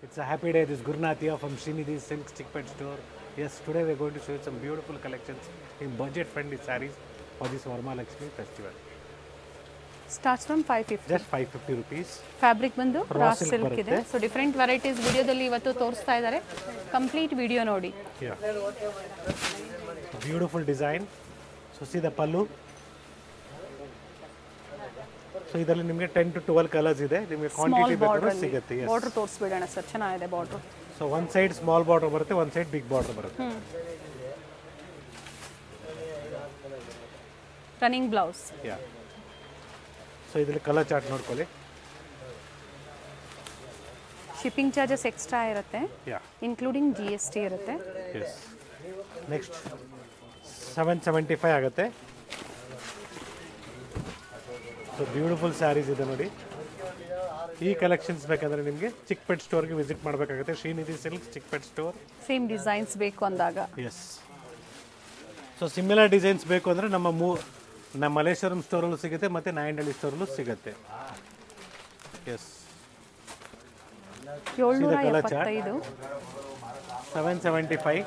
It's a happy day. This is Gurnath here from Srinidhi Silk Chickpet store. Yes, today we're going to show you some beautiful collections in budget-friendly sarees for this Varma Lakshmi festival. Starts from 550. Just 550 rupees. Fabric ಬಂದು Raw ರಾ silk silk ಇದೆ. ಬರುತ್ತೆ. So different varieties ವಿಡಿಯೋದಲ್ಲಿ ಇವತ್ತು ತೋರಿಸ್ತಾ ಇದ್ದಾರೆ. Complete video ನೋಡಿ. Yeah. Beautiful design. So see the pallu. So ಇದರಲ್ಲಿ ನಿಮಗೆ 10 to 12 ಕಲರ್ಸ್ ಇದೆ. ನಿಮಗೆ ಸ್ಮಾಲ್ ಕ್ವಾಂಟಿಟಿ ಬೇಕಾದ್ರೆ ಬಾರ್ಡರ್ ಸಿಗುತ್ತೆ. Yes. ಬಾರ್ಡರ್ ತೋರಿಸ್ಬಿಡೋಣ ಸರ್, ಚೆನ್ನಾಗಿದೆ border. So one side small border ಬರುತ್ತೆ, one side big border ಬರುತ್ತೆ. Running blouse. Yeah. ಸೊ ಇದರಲ್ಲಿ ಕಲರ್ ಚಾರ್ಟ್ ನೋಡ್ಕೊಳ್ಳಿ. ಶಿಪ್ಪಿಂಗ್ ಚಾರ್ಜಸ್ ಎಕ್ಸ್ಟ್ರಾ ಇರುತ್ತೆ, Yeah. ಇನ್ಕ್ಲೂಡಿಂಗ್ GST ಇರುತ್ತೆ. ಎಸ್. ನೆಕ್ಸ್ಟ್ 775 ಆಗುತ್ತೆ. ಸೊ ಬ್ಯೂಟಿಫುಲ್ ಸ್ಯಾರೀಸ್ ಇದೆ ನೋಡಿ. ಈ ಕಲೆಕ್ಷನ್ಸ್ ಬೇಕಂದ್ರೆ ನಿಮಗೆ ಚಿಕ್ಪೆಟ್ ಸ್ಟೋರ್ಗೆ ವಿಸಿಟ್ ಮಾಡಬೇಕಾಗುತ್ತೆ. Srinidhi silk Chickpet store. Same designs ಬೇಕು ಅಂದಾಗ. ಎಸ್. ಸೊ ಸಿಮಿಲರ್ ಡಿಸೈನ್ಸ್ ಬೇಕು ಅಂದರೆ ನಮ್ಮ ಮಲ್ಲೇಶ್ವರಂ ಸ್ಟೋರಲ್ಲೂ ಸಿಗುತ್ತೆ ಮತ್ತು ನಾಯಂಡಹಳ್ಳಿ ಸ್ಟೋರಲ್ಲೂ ಸಿಗುತ್ತೆ. ಎಸ್. 775. 775.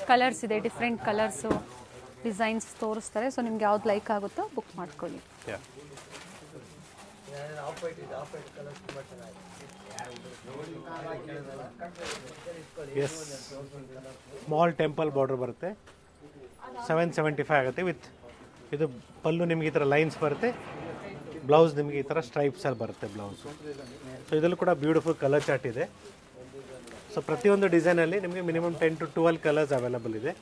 ಕಲರ್ಸ್ ಇದೆ, ಡಿಫ್ರೆಂಟ್ ಕಲರ್ಸು ಡಿಸೈನ್ಸ್ ತೋರಿಸ್ತಾರೆ. ಸೊ ನಿಮ್ಗೆ ಯಾವ್ದು ಲೈಕ್ ಆಗುತ್ತೋ ಬುಕ್ ಮಾಡ್ಕೊಳ್ಳಿ. Yeah. Yes. Small temple border ಬರುತ್ತೆ. 775 ಆಗುತ್ತೆ. ವಿತ್ ಇದು ಪಲ್ಲು ನಿಮಗೆ ಈ ಥರ ಲೈನ್ಸ್ ಬರುತ್ತೆ. ಬ್ಲೌಸ್ ನಿಮಗೆ ಈ ಥರ ಸ್ಟ್ರೈಪ್ಸಲ್ಲಿ ಬರುತ್ತೆ ಬ್ಲೌಸು. ಸೊ ಇದರಲ್ಲೂ ಕೂಡ ಬ್ಯೂಟಿಫುಲ್ ಕಲರ್ ಚಾರ್ಟ್ ಇದೆ. ಸೊ ಪ್ರತಿಯೊಂದು ಡಿಸೈನಲ್ಲಿ ನಿಮಗೆ ಮಿನಿಮಮ್ 10 to 12 ಕಲರ್ಸ್ ಅವೈಲಬಲ್ ಇದೆ.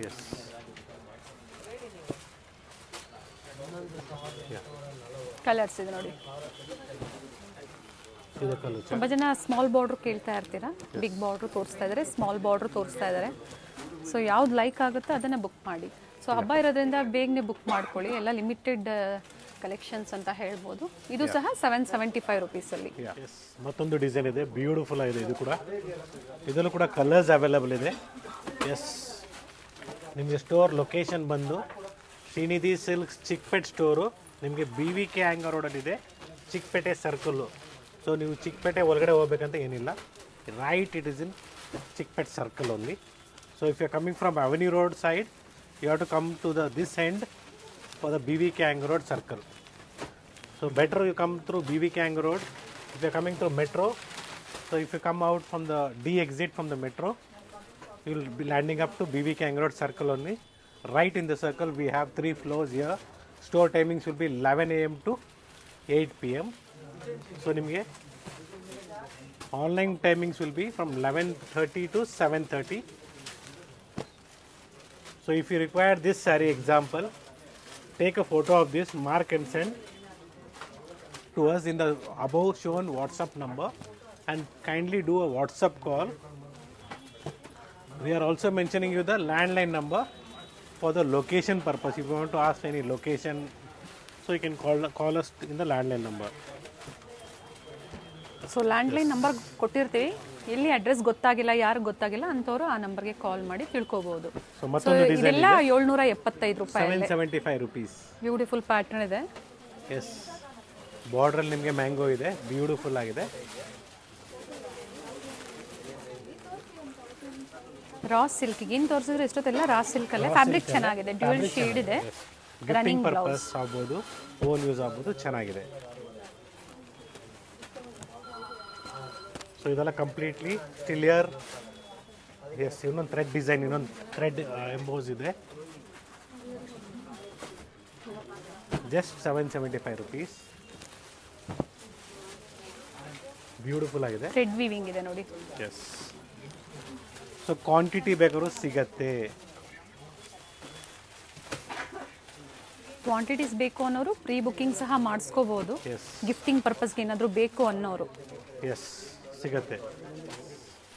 ಎಸ್. ಕಲರ್ಸ್ ಇದೆ ನೋಡಿ. ಇದು ಕಲರ್ ಚಾರ್ಟ್. ತುಂಬ ಜನ ಸ್ಮಾಲ್ ಬಾರ್ಡ್ರ್ ಕೇಳ್ತಾ ಇರ್ತೀರಾ, ಬಿಗ್ ಬಾರ್ಡ್ರ್ ತೋರಿಸ್ತಾ ಇದ್ದಾರೆ, ಸ್ಮಾಲ್ ಬಾರ್ಡ್ರ್ ತೋರಿಸ್ತಾ ಇದ್ದಾರೆ. ಸೊ ಯಾವ್ದು ಲೈಕ್ ಆಗುತ್ತೋ ಅದನ್ನು ಬುಕ್ ಮಾಡಿ. ಸೊ ಹಬ್ಬ ಇರೋದ್ರಿಂದ ಬೇಗನೆ ಬುಕ್ ಮಾಡ್ಕೊಳ್ಳಿ. ಎಲ್ಲ ಲಿಮಿಟೆಡ್ ಕಲೆಕ್ಷನ್ಸ್ ಅಂತ ಹೇಳ್ಬೋದು. ಇದು ಸಹ 775 ರುಪೀಸಲ್ಲಿ. ಎಸ್. ಮತ್ತೊಂದು ಡಿಸೈನ್ ಇದೆ, ಬ್ಯೂಟಿಫುಲ್ ಆಗಿದೆ ಇದು ಕೂಡ. ಇದರಲ್ಲೂ ಕೂಡ ಕಲರ್ಸ್ ಅವೈಲಬಲ್ ಇದೆ. ಎಸ್. ನಿಮಗೆ ಸ್ಟೋರ್ ಲೊಕೇಶನ್ ಬಂದು ಶ್ರೀನಿಧಿ ಸಿಲ್ಕ್ಸ್ ಚಿಕ್ಪೆಟ್ ಸ್ಟೋರು ನಿಮಗೆ BVK ಹ್ಯಾಂಗರ್ ರೋಡಲ್ಲಿದೆ, ಚಿಕ್ಕಪೇಟೆ ಸರ್ಕಲ್ಲು. ಸೊ ನೀವು ಚಿಕ್ಕಪೇಟೆ ಒಳಗಡೆ ಹೋಗ್ಬೇಕಂತ ಏನಿಲ್ಲ, right it is in Chikkapete circle only. So if you are coming from Avenue Road side, you have to come to this end for the BVK Iyengar Road circle. So better you come through BVK Hang Road. If you are coming through metro, so if you come out from the D exit from the metro, you will be landing up to BVK Hang Road circle only. Right in the circle we have 3 floors here. Store timings will be 11 AM to 8 PM. So nimge online timings will be from 11:30 to 7:30. So if you require this saree example, take a photo of this, mark and send to us in the above shown WhatsApp number and kindly do a WhatsApp call. We are also mentioning you the landline number for the location purpose. If you want to ask any location, so you can call us in the landline number. So landline number ಕೊಟ್ಟಿರ್ತೀವಿ. ಎಲ್ಲಿ address ಗೊತ್ತಾಗಿಲ್ಲ, ಯಾರು ಗೊತ್ತಾಗಿಲ್ಲ ಅಂಥವ್ರು ಆ ನಂಬರ್ಗೆ ಕಾಲ್ ಮಾಡಿ ತಿಳ್ಕೊಬೋದು. So ಮತ್ತೊಂದು ಡಿಸೈನ್ ಇದೆಲ್ಲ 775 ರೂಪಾಯಿ. 775 rupees. ಬ್ಯೂಟಿಫುಲ್ ಪ್ಯಾಟರ್ನ್ ಇದೆ. ಎಸ್. ಬಾರ್ಡ್ರಲ್ಲಿ ನಿಮಗೆ ಮ್ಯಾಂಗೋ ಇದೆ, ಬ್ಯೂಟಿಫುಲ್ ಆಗಿದೆ. ರಾ ಸಿಲ್ಕ್ ಏನು ತೋರಿಸಿದ್ರೆ ಇಷ್ಟೊತ್ತೆಲ್ಲ ರಾ ಸಿಲ್ಕ್ ಅಲ್ಲೇ. ಫ್ಯಾಬ್ರಿಕ್ ಚೆನ್ನಾಗಿದೆ, ಡ್ಯೂಯಲ್ ಶೇಡ್ ಇದೆ. Gifting running blouse. ಪರ್ಪಸ್ ಆಗ್ಬೋದು, ಓನ್ ಯೂಸ್ ಆಗ್ಬೋದು, ಚೆನ್ನಾಗಿದೆ. ಸೊ ಇದೆಲ್ಲ ಕಂಪ್ಲೀಟ್ಲಿ ಸ್ಟಿಲಿಯರ್. ಎಸ್. ಇನ್ನೊಂದು ಥ್ರೆಡ್ ಡಿಸೈನ್, ಇನ್ನೊಂದು ಥ್ರೆಡ್ ಎಂಬೋಸ್ ಇದೆ. Just 775 rupees. ಬ್ಯೂಟಿಫುಲ್ ಆಗಿದೆ. ಥ್ರೆಡ್ ವೀವಿಂಗ್ ಇದೆ ನೋಡಿ. ಎಸ್. ಸೊ ಕ್ವಾಂಟಿಟಿ ಬೇಕಾದ್ರೂ ಸಿಗತ್ತೆ. ಕ್ವಾಂಟಿಟೀಸ್ ಬೇಕು ಅನ್ನೋರು ಪ್ರೀ ಬುಕ್ಕಿಂಗ್ ಸಹ ಮಾಡಿಸ್ಕೋಬಹುದು. ಎಸ್. ಗಿಫ್ಟಿಂಗ್ ಪರ್ಪಸ್ಗೆ ಏನಾದರೂ ಬೇಕು ಅನ್ನೋರು. ಎಸ್. ಸಿಗತ್ತೆ.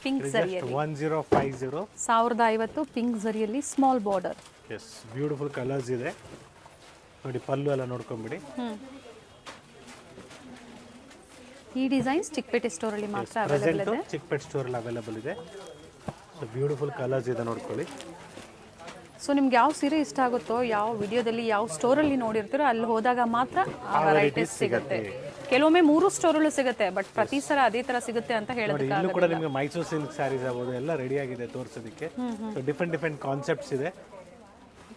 ಪಿಂಕ್ ಜಸ್ಟ್ ಝರಿಯಲ್ಲಿ 1050. 1050 ಪಿಂಕ್ ಝರಿಯಲ್ಲಿ small border. Yes. Beautiful colours ಇದೆ ನೋಡಿ. ಪಲ್ಲು ಎಲ್ಲ ನೋಡ್ಕೊಂಬಿಡಿ. ಈ ಡಿಸೈನ್ಸ್ ಚಿಕ್ಕಪೇಟೆ ಸ್ಟೋರಲ್ಲಿ ಮಾತ್ರ ಅವೈಲೇಬಲ್ ಇದೆ. ಚಿಕ್ಕಪೇಟೆ ಸ್ಟೋರಲ್ಲಿ ಅವೈಲೇಬಲ್ ಇದೆ. ಸೊ ಬ್ಯೂಟಿಫುಲ್ ಕಲರ್ಸ್ ಇದೆ ನೋಡ್ಕೊಳ್ಳಿ. ಸೊ ನಿಮ್ಗೆ ಯಾವ ಸೀರೆ ಇಷ್ಟ ಆಗುತ್ತೋ, ಯಾವ ವಿಡಿಯೋದಲ್ಲಿ ಯಾವ ಸ್ಟೋರಲ್ಲಿ ನೋಡಿರ್ತೀರೋ ಅಲ್ಲಿ ಹೋದಾಗ ಮಾತ್ರ ಆ ವೆರೈಟೀಸ್ ಸಿಗುತ್ತೆ. ಕೆಲವೊಮ್ಮೆ 3 ಸ್ಟೋರಲ್ಲೂ ಸಿಗುತ್ತೆ, ಬಟ್ ಪ್ರತಿ ಸಲ ಅದೇ ತರ ಸಿಗುತ್ತೆ ಅಂತ ಇಲ್ಲೂ ಹೇಳೋದಕ್ಕಾಗಲ್ಲ. ಕೂಡ ನಿಮಗೆ ಮೈಸೂರು ಸಿಲ್ಕ್ ಸ್ಯಾರೀಸ್ ಆಗ್ಬೋದು ಎಲ್ಲ ರೆಡಿ ಆಗಿದೆ ತೋರಿಸೋದಕ್ಕೆ. ಸೊ ಡಿಫ್ರೆಂಟ್ ಕಾನ್ಸೆಪ್ಟ್ಸ್ ಇದೆ,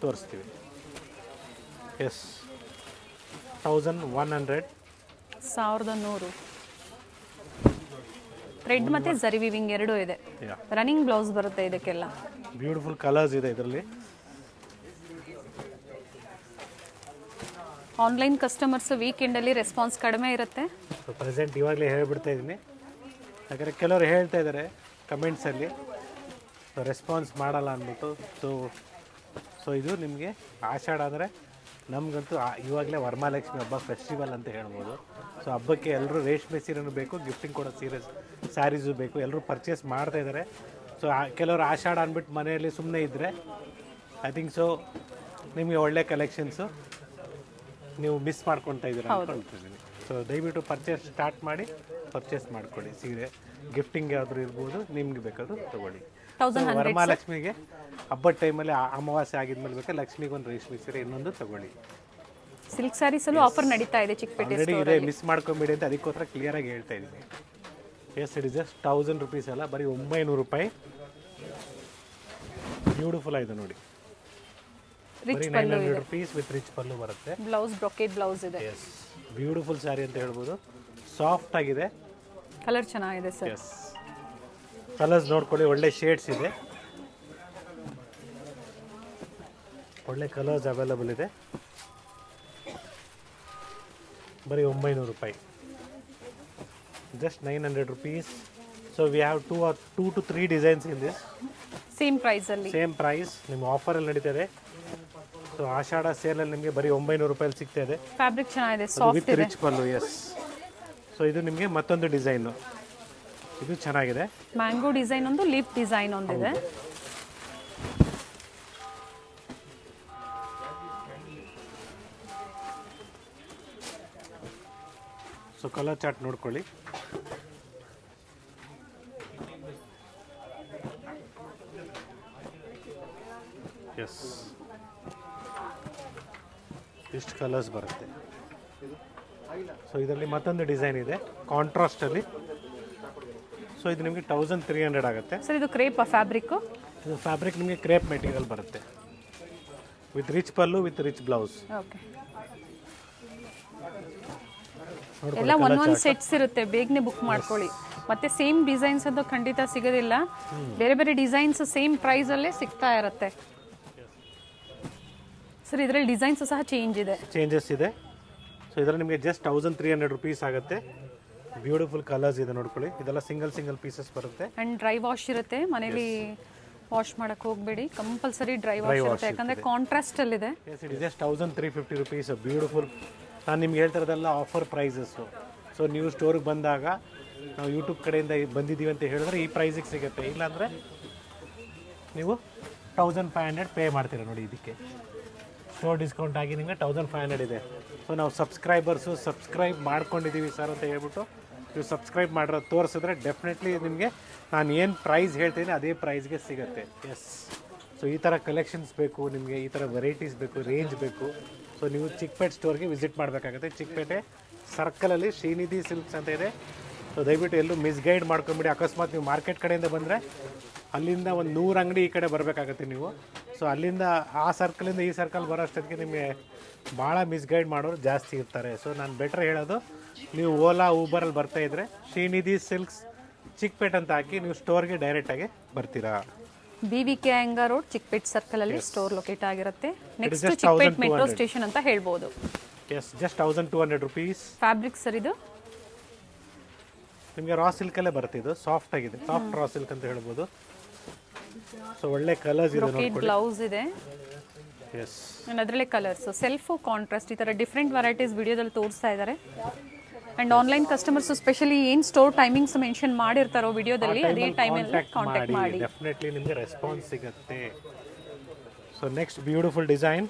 ತೋರಿಸ್ತೀವಿ. ಎಸ್ 1100 1100. ಥ್ರೆಡ್ ಮತ್ತೆ ಜರಿ ವಿವಿಂಗ್ ಎರಡೂ ಇದೆ. Yeah. ರನ್ನಿಂಗ್ ಬ್ಲೌಸ್ ಬರುತ್ತೆ ಇದಕ್ಕೆಲ್ಲ. ಬ್ಯೂಟಿಫುಲ್ ಕಲರ್ಸ್ ಇದೆ ಇದರಲ್ಲಿ. ಆನ್ಲೈನ್ ಕಸ್ಟಮರ್ಸ್ ವೀಕೆಂಡಲ್ಲಿ ರೆಸ್ಪಾನ್ಸ್ ಕಡಿಮೆ ಇರುತ್ತೆ. ಸೊ ಪ್ರೆಸೆಂಟ್ ಇವಾಗಲೇ ಹೇಳ್ಬಿಡ್ತಾ ಇದ್ದೀನಿ, ಯಾಕಂದರೆ ಕೆಲವರು ಹೇಳ್ತಾ ಇದ್ದಾರೆ ಕಮೆಂಟ್ಸಲ್ಲಿ ರೆಸ್ಪಾನ್ಸ್ ಮಾಡಲ್ಲ ಅಂದ್ಬಿಟ್ಟು. ಸೊ ಇದು ನಿಮಗೆ ಆಷಾಢ ಅಂದರೆ ನಮಗಂತೂ ಇವಾಗಲೇ ವರಮಹಾಲಕ್ಷ್ಮಿ ಹಬ್ಬ ಫೆಸ್ಟಿವಲ್ ಅಂತ ಹೇಳ್ಬೋದು. ಸೊ ಹಬ್ಬಕ್ಕೆ ಎಲ್ಲರೂ ರೇಷ್ಮೆ ಸೀರೆನೂ ಬೇಕು, ಗಿಫ್ಟಿಂಗ್ ಕೊಡೋ ಸ್ಯಾರೀಸು ಬೇಕು, ಎಲ್ಲರೂ ಪರ್ಚೇಸ್ ಮಾಡ್ತಾ ಇದ್ದಾರೆ. ಸೊ ಕೆಲವರು ಆಷಾಢ ಅಂದ್ಬಿಟ್ಟು ಮನೆಯಲ್ಲಿ ಸುಮ್ಮನೆ ಇದ್ದರೆ ಐ ಥಿಂಕ್ ಸೊ ನಿಮಗೆ ಒಳ್ಳೆ ಕಲೆಕ್ಷನ್ಸು ನೀವು ಮಿಸ್ ಮಾಡ್ಕೊತಾ ಇದ್ದೀರಾ ಅಂದ್ಕೊಳ್ತಿದ್ದೀನಿ. ಸೊ ದಯವಿಟ್ಟು ಪರ್ಚೇಸ್ ಸ್ಟಾರ್ಟ್ ಮಾಡಿ, ಪರ್ಚೇಸ್ ಮಾಡ್ಕೊಳ್ಳಿ. ಸೀರೆ ಗಿಫ್ಟಿಂಗ್ ಯಾವ್ದಾದ್ರು ಇರ್ಬೋದು, ನಿಮ್ಗೆ ಬೇಕಾದ್ರೂ ತೊಗೊಳ್ಳಿ. ವರಮಹಾಲಕ್ಷ್ಮಿಗೆ ಹಬ್ಬದ ಟೈಮಲ್ಲಿ ಅಮಾವಾಸ್ಯೆ ಆಗಿದ್ಮೇಲೆ ಬೇಕಾದ್ರೆ ಲಕ್ಷ್ಮಿಗೊಂದು ರೇಷ್ಮೆ ಸೀರೆ ಇನ್ನೊಂದು ತಗೊಳ್ಳಿ. ಸಿಲ್ಕ್ ಸ್ಯಾರೀಸಲ್ಲೂ ಆಫರ್ ನಡೀತಾ ಇದೆ ಚಿಕ್ಕಪೇಟೆ ಆಲ್ರೆಡಿ ಇದೆ, ಮಿಸ್ ಮಾಡ್ಕೊಂಬಿಡಿ ಅಂತ ಅದಕ್ಕೋಸ್ಕರ ಕ್ಲಿಯರಾಗಿ ಹೇಳ್ತಾ ಇದ್ದೀನಿ. Yes, it is just 1000 rupees ಅಲ್ಲ, ಬರೀ 900 ರೂಪಾಯಿ. ಬ್ಯೂಟಿಫುಲ್ ಆಗಿದೆ ನೋಡಿ, ಬರೀ 900 rupees ವಿತ್ ರಿಚ್ ಪಲ್ಲು ಬರುತ್ತೆ. ಬ್ಲೌಸ್ ಬ್ರೊಕೇಡ್ ಬ್ಲೌಸ್ ಇದೆ. ಎಸ್, ಬ್ಯೂಟಿಫುಲ್ ಸ್ಯಾರಿ ಅಂತ ಹೇಳ್ಬೋದು. ಸಾಫ್ಟ್ ಆಗಿದೆ, ಕಲರ್ ಚೆನ್ನಾಗಿದೆ ಸರ್. ಎಸ್, ಕಲರ್ಸ್ ನೋಡ್ಕೊಳ್ಳಿ, ಒಳ್ಳೆ ಶೇಡ್ಸ್ ಇದೆ, ಒಳ್ಳೆ ಕಲರ್ಸ್ ಅವೈಲಬಲ್ ಇದೆ. ಬರೀ 900 ರೂಪಾಯಿ, just 900 rupees. So we have 2 to 3 designs in this. Same price ಅಲ್ಲಿ, ಸೇಮ್ ಪ್ರೈಸ್ ನಿಮ್ಮ ಆಫರಲ್ಲಿ ನಡೀತದೆ. ಸೊ ಆಷಾಢ ಸೇಲಲ್ಲಿ ನಿಮಗೆ ಬರೀ 900 ರೂಪಾಯಲ್ಲಿ ಸಿಗ್ತಾ ಇದೆ. ಫ್ಯಾಬ್ರಿಕ್ ಚೆನ್ನಾಗಿದೆ, ವಿತ್ ಸಾಫ್ಟ್ ಇದೆ. ರಿಚ್ ಪಲ್ಲು. ಎಸ್, ಸೊ ಇದು ನಿಮಗೆ ಮತ್ತೊಂದು ಡಿಸೈನು, ಇದು ಚೆನ್ನಾಗಿದೆ. ಮ್ಯಾಂಗೋ ಡಿಸೈನ್ ಒಂದು, ಲೀಫ್ ಡಿಸೈನ್ ಒಂದಿದೆ. ಸೊ ಕಲರ್ ಚಾರ್ಟ್ ನೋಡ್ಕೊಳ್ಳಿ. ಎಸ್, ಇಷ್ಟು ಕಲರ್ಸ್ ಬರುತ್ತೆ. ಸೊ ಇದರಲ್ಲಿ ಮತ್ತೊಂದು ಡಿಸೈನ್ ಇದೆ ಕಾಂಟ್ರಾಸ್ಟಲ್ಲಿ. ಸೊ ಇದು ನಿಮಗೆ 1300 ಆಗುತ್ತೆ. ಸರ್ ಇದು ಕ್ರೇಪ್ ಫ್ಯಾಬ್ರಿಕ್. ಇದು ಫ್ಯಾಬ್ರಿಕ್ ನಿಮಗೆ ಕ್ರೇಪ್ ಮೆಟೀರಿಯಲ್ ಬರುತ್ತೆ, with rich pallu, with rich blouse. Okay, ಎಲ್ಲ ಒಂದೊಂದು ಸೆಟ್ಸ್ ಇರುತ್ತೆ, ಬೇಗನೆ ಬುಕ್ ಮಾಡ್ಕೊಳ್ಳಿ. ಮತ್ತೆ ಸೇಮ್ ಡಿಸೈನ್ಸ್ ಅದು ಖಂಡಿತ ಸಿಗೋದಿಲ್ಲ, ಬೇರೆ ಬೇರೆ ಡಿಸೈನ್ಸ್ ಸೇಮ್ ಪ್ರೈಸ್ ಅಲ್ಲೇ ಸಿಗ್ತಾ ಇರುತ್ತೆ. ಸರ್ ಇದರಲ್ಲಿ ಡಿಸೈನ್ಸ್ ಸಹ ಚೇಂಜಸ್ ಇದೆ. ಸೊ ಇದರಲ್ಲಿ ನಿಮಗೆ ಜಸ್ಟ್ 1300 rupees ಆಗುತ್ತೆ. ಬ್ಯೂಟಿಫುಲ್ ಕಲರ್ಸ್ ಇದೆ ನೋಡ್ಕೊಳ್ಳಿ. ಇದೆಲ್ಲ ಸಿಂಗಲ್ ಪೀಸಸ್ ಬರುತ್ತೆ. ಅಂಡ್ ಡ್ರೈ ವಾಶ್ ಇರುತ್ತೆ, ಮನೇಲಿ ವಾಶ್ ಮಾಡಕ್ಕೆ ಹೋಗಬೇಡಿ, ಕಂಪಲ್ಸರಿ ಡ್ರೈ ವಾಶ್ ಇರುತ್ತೆ, ಯಾಕಂದ್ರೆ ಕಾಂಟ್ರಾಸ್ಟ್ ಅಲ್ಲಿ ಇದೆ. It is just 1350 rupees. Beautiful. ನಾನು ನಿಮ್ಗೆ ಹೇಳ್ತಿರೋದೆಲ್ಲ ಆಫರ್ ಪ್ರೈಸಸ್ಸು. ಸೊ ನೀವು ಸ್ಟೋರಿಗೆ ಬಂದಾಗ ನಾವು ಯೂಟ್ಯೂಬ್ ಕಡೆಯಿಂದ ಬಂದಿದ್ದೀವಿ ಅಂತ ಹೇಳಿದ್ರೆ ಈ ಪ್ರೈಸಿಗೆ ಸಿಗುತ್ತೆ, ಇಲ್ಲಾಂದರೆ ನೀವು 1500 ಪೇ ಮಾಡ್ತೀರಾ ನೋಡಿ. ಇದಕ್ಕೆ ಸ್ಟೋರ್ ಡಿಸ್ಕೌಂಟ್ ಆಗಿ ನಿಮಗೆ 1500 ಇದೆ. ಸೊ ನಾವು ಸಬ್ಸ್ಕ್ರೈಬ್ ಮಾಡ್ಕೊಂಡಿದ್ದೀವಿ ಸರ್ ಅಂತ ಹೇಳ್ಬಿಟ್ಟು ನೀವು ಸಬ್ಸ್ಕ್ರೈಬ್ ಮಾಡಿರೋದು ತೋರಿಸಿದ್ರೆ ಡೆಫಿನೆಟ್ಲಿ ನಿಮಗೆ ನಾನು ಏನು ಪ್ರೈಸ್ ಹೇಳ್ತೀನಿ ಅದೇ ಪ್ರೈಸ್ಗೆ ಸಿಗುತ್ತೆ. ಎಸ್, ಸೊ ಈ ಥರ ಕಲೆಕ್ಷನ್ಸ್ ಬೇಕು ನಿಮಗೆ, ಈ ಥರ ವೆರೈಟೀಸ್ ಬೇಕು, ರೇಂಜ್ ಬೇಕು. ಸೊ ನೀವು ಚಿಕ್ಕಪೇಟೆ ಸ್ಟೋರ್ಗೆ ವಿಸಿಟ್ ಮಾಡಬೇಕಾಗುತ್ತೆ. ಚಿಕ್ಕಪೇಟೆ ಸರ್ಕಲಲ್ಲಿ ಶ್ರೀನಿಧಿ ಸಿಲ್ಕ್ಸ್ ಅಂತ ಇದೆ. ಸೊ ದಯವಿಟ್ಟು ಎಲ್ಲೂ ಮಿಸ್ಗೈಡ್ ಮಾಡ್ಕೊಂಬಿಡಿ. ಅಕಸ್ಮಾತ್ ನೀವು ಮಾರ್ಕೆಟ್ ಕಡೆಯಿಂದ ಬಂದರೆ ಅಲ್ಲಿಂದ ಒಂದು 100 ಅಂಗಡಿ ಈ ಕಡೆ ಬರಬೇಕಾಗತ್ತೆ ನೀವು. ಸೊ ಅಲ್ಲಿಂದ ಆ ಸರ್ಕಲಿಂದ ಈ ಸರ್ಕಲ್ ಬರೋ ಅಷ್ಟೊತ್ತಿಗೆ ನಿಮಗೆ ಭಾಳ ಮಿಸ್ಗೈಡ್ ಮಾಡೋರು ಜಾಸ್ತಿ ಇರ್ತಾರೆ. ಸೊ ನಾನು ಬೆಟ್ರ್ ಹೇಳೋದು, ನೀವು ಓಲಾ ಊಬರಲ್ಲಿ ಬರ್ತಾ ಇದ್ದರೆ ಶ್ರೀನಿಧಿ ಸಿಲ್ಕ್ಸ್ ಚಿಕ್ಕಪೇಟೆ ಅಂತ ಹಾಕಿ ನೀವು ಸ್ಟೋರ್ಗೆ ಡೈರೆಕ್ಟಾಗಿ ಬರ್ತೀರಾ. BVK Iyengar road, Chickpete circle ಅಲ್ಲಿ ಸ್ಟೋರ್ ಲೊಕೇಟ್ ಆಗಿರುತ್ತೆ. ನೆಕ್ಸ್ಟ್ ಚಿಕ್ಕಪೇಟೆ ಮೆಟ್ರೋ ಸ್ಟೇಷನ್ ಅಂತ ಹೇಳ್ಬೋದು. Yes, just 1200 rupees. Fabric sir ಇದು ನಿಮಗೆ ರಾ ಸಿಲ್ಕಲ್ಲೇ ಬರುತ್ತೆ. ಇದು ಸಾಫ್ಟ್ ಆಗಿದೆ, ಸಾಫ್ಟ್ ರಾ ಸಿಲ್ಕ್ ಅಂತ ಹೇಳ್ಬೋದು. ಸೊ ಒಳ್ಳೆ ಕಲರ್ಸ್ ಇದೆ ನೋಡಿ, ಬ್ಲೌಸ್ ಇದೆ. ಎಸ್, ಅಂಡ್ ಅದರಲ್ಲೇ ಕಲರ್ಸ್ ಸೆಲ್ಫ್ ಕಾಂಟ್ರಾಸ್ಟ್ ಈ ತರ ಡಿಫರೆಂಟ್ ವೆರೈಟೀಸ್ ವಿಡಿಯೋದಲ್ಲಿ ತೋರಿಸ್ತಾ ಇದ್ದಾರೆ. ಅಂಡ್ ಆನ್ಲೈನ್ ಕಸ್ಟಮರ್ಸ್ ಸ್ಪೆಷಲಿ ಏನು ಸ್ಟೋರ್ ಟೈಮಿಂಗ್ಸ್ ಮೆನ್ಷನ್ ಮಾಡಿರ್ತಾರೋ ವಿಡಿಯೋದಲ್ಲಿ ಅದೇ ಟೈಮಲ್ಲಿ ಕಾಂಟ್ಯಾಕ್ಟ್ ಮಾಡಿ, ಡೆಫಿನೆಟ್ಲಿ ನಿಮಗೆ ರೆಸ್ಪಾನ್ಸ್ ಸಿಗುತ್ತೆ. So next beautiful design,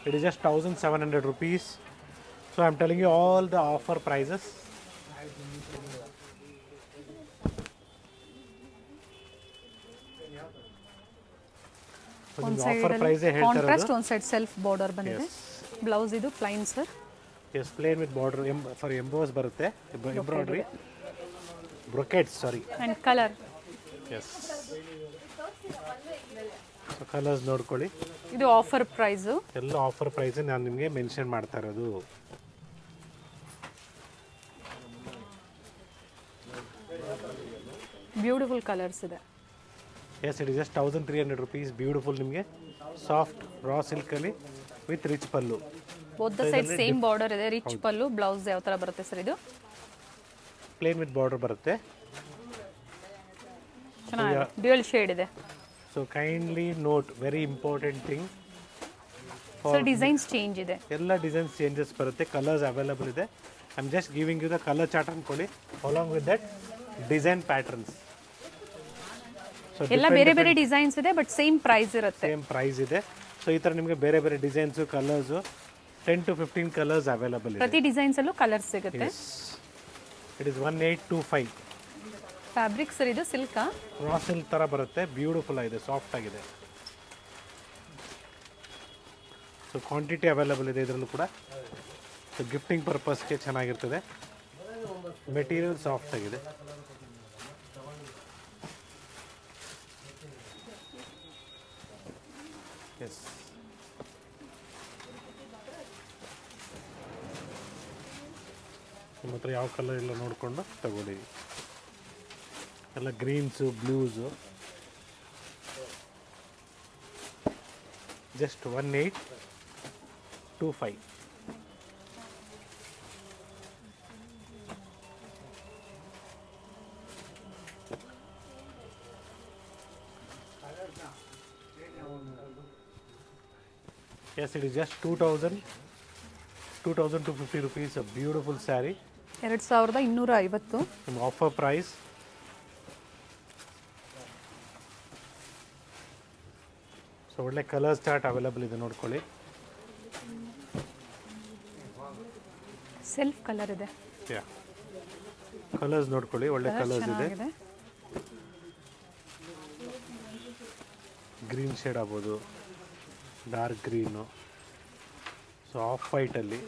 it is just 1700 rupees. So I am telling you all the offer prices. ಒಂದು ಆಫರ್ ಸೈಡ್ ಪ್ರೈಸೇ ಹೇಳ್ತಾ ಇರೋದು. ಕಾಂಟ್ರಾಸ್ಟ್, ಒಂದು ಸೈಡ್ ಸೆಲ್ಫ್ ಬಾರ್ಡರ್ ಬಂದಿದೆ. ಬ್ಲೌಸ್ ಇದು plain sir. S, plane with border, sari emboss ಬರುತ್ತೆ, embroidery brocades, sari. And colour. Yes, so colours ನೋಡ್ಕೊಳ್ಳಿ. ಇದು ಆಫರ್ ಪ್ರೈಸು. ಎಲ್ಲ ಆಫರ್ ಪ್ರೈಸ್ ನಾನು ನಿಮಗೆ ಮೆನ್ಷನ್ ಮಾಡ್ತಾ ಇರೋದು. ಬ್ಯೂಟಿಫುಲ್ ಕಲರ್ಸ್ ಇದೆ. Yes, it is just 1300 rupees. Beautiful, ನಿಮಗೆ ಸಾಫ್ಟ್ ರಾ ಸಿಲ್ಕಲ್ಲಿ with rich pallu. Both the side same border ಇದೆ, ರಿಚ್ ಪಲ್ಲು. ಬ್ಲೌಸ್ ಯಾವ ಥರ ಬರುತ್ತೆ ಸರ್ ಇದು? ಪ್ಲೇನ್ ವಿತ್ ಬಾರ್ಡರ್ ಬರುತ್ತೆ. ಚೆನ್ನಾಗಿದೆ, ಡ್ಯುಯಲ್ ಶೇಡ್ ಇದೆ. So kindly note, very important thing. Sir designs change ಇದೆ. ಎಲ್ಲ ಡಿಸೈನ್ಸ್ ಚೇಂಜಸ್ ಬರುತ್ತೆ, ಕಲರ್ಸ್ ಅವೈಲಬಲ್ ಇದೆ. I am just giving you the colour chart ಅನ್ಕೊಳ್ಳಿ, along with that design patterns. ಎಲ್ಲ ಬೇರೆ ಬೇರೆ ಡಿಸೈನ್ಸ್ ಇದೆ, ಬಟ್ ಸೇಮ್ ಪ್ರೈಸ್ ಇರುತ್ತೆ. ಸೇಮ್ ಪ್ರೈಸ್ ಇದೆ. ಸೊ ಈ ಥರ ನಿಮಗೆ ಬೇರೆ ಬೇರೆ designs, colours 10 to 15 colours available ಇದೆ. ಪ್ರತಿ ಡಿಸೈನ್ಸ್ ಅಲ್ಲೂ ಕಲರ್ಸ್ ಸಿಗುತ್ತೆ. It is 1825. ಫ್ಯಾಬ್ರಿಕ್ ಸರ್ ಇದು ಸಿಲ್ಕಾ? ರಾ ಸಿಲ್ಕ್ ಥರ ಬರುತ್ತೆ, ಬ್ಯೂಟಿಫುಲ್ ಆಗಿದೆ, ಸಾಫ್ಟ್ ಆಗಿದೆ. ಸೊ ಕ್ವಾಂಟಿಟಿ ಅವೈಲಬಲ್ ಇದೆ ಇದರಲ್ಲೂ ಕೂಡ. ಸೊ ಗಿಫ್ಟಿಂಗ್ ಪರ್ಪಸ್ಗೆ ಚೆನ್ನಾಗಿರ್ತದೆ. ಮೆಟೀರಿಯಲ್ ಸಾಫ್ಟ್ ಆಗಿದೆ. ಎಸ್, ನಿಮ್ಮ ಹತ್ರ ಯಾವ ಕಲರ್ ಇಲ್ಲ ನೋಡಿಕೊಂಡು ತಗೊಳ್ಳಿ. ಎಲ್ಲ greens, ಬ್ಲೂಸು. Just 1825. Yes, it is just 2250 rupees. A beautiful saree. 2250. Offer price. So ಒಳ್ಳೆ ಕಲರ್ಸ್ ಚಾರ್ಟ್ ಅವೈಲಬಲ್ ಇದೆ, ನೋಡ್ಕೊಳ್ಳಿ. ಸೆಲ್ಫ್ ಕಲರ್ ಇದೆ. ಯಾ, ಕಲರ್ಸ್ ನೋಡ್ಕೊಳ್ಳಿ, ಒಳ್ಳೆ ಕಲರ್ಸ್ ಇದೆ. ಗ್ರೀನ್ ಶೇಡ್ ಆಗ್ಬೋದು, ಡಾರ್ಕ್ ಗ್ರೀನು. ಸೊ ಆಫ್ ವೈಟಲ್ಲಿ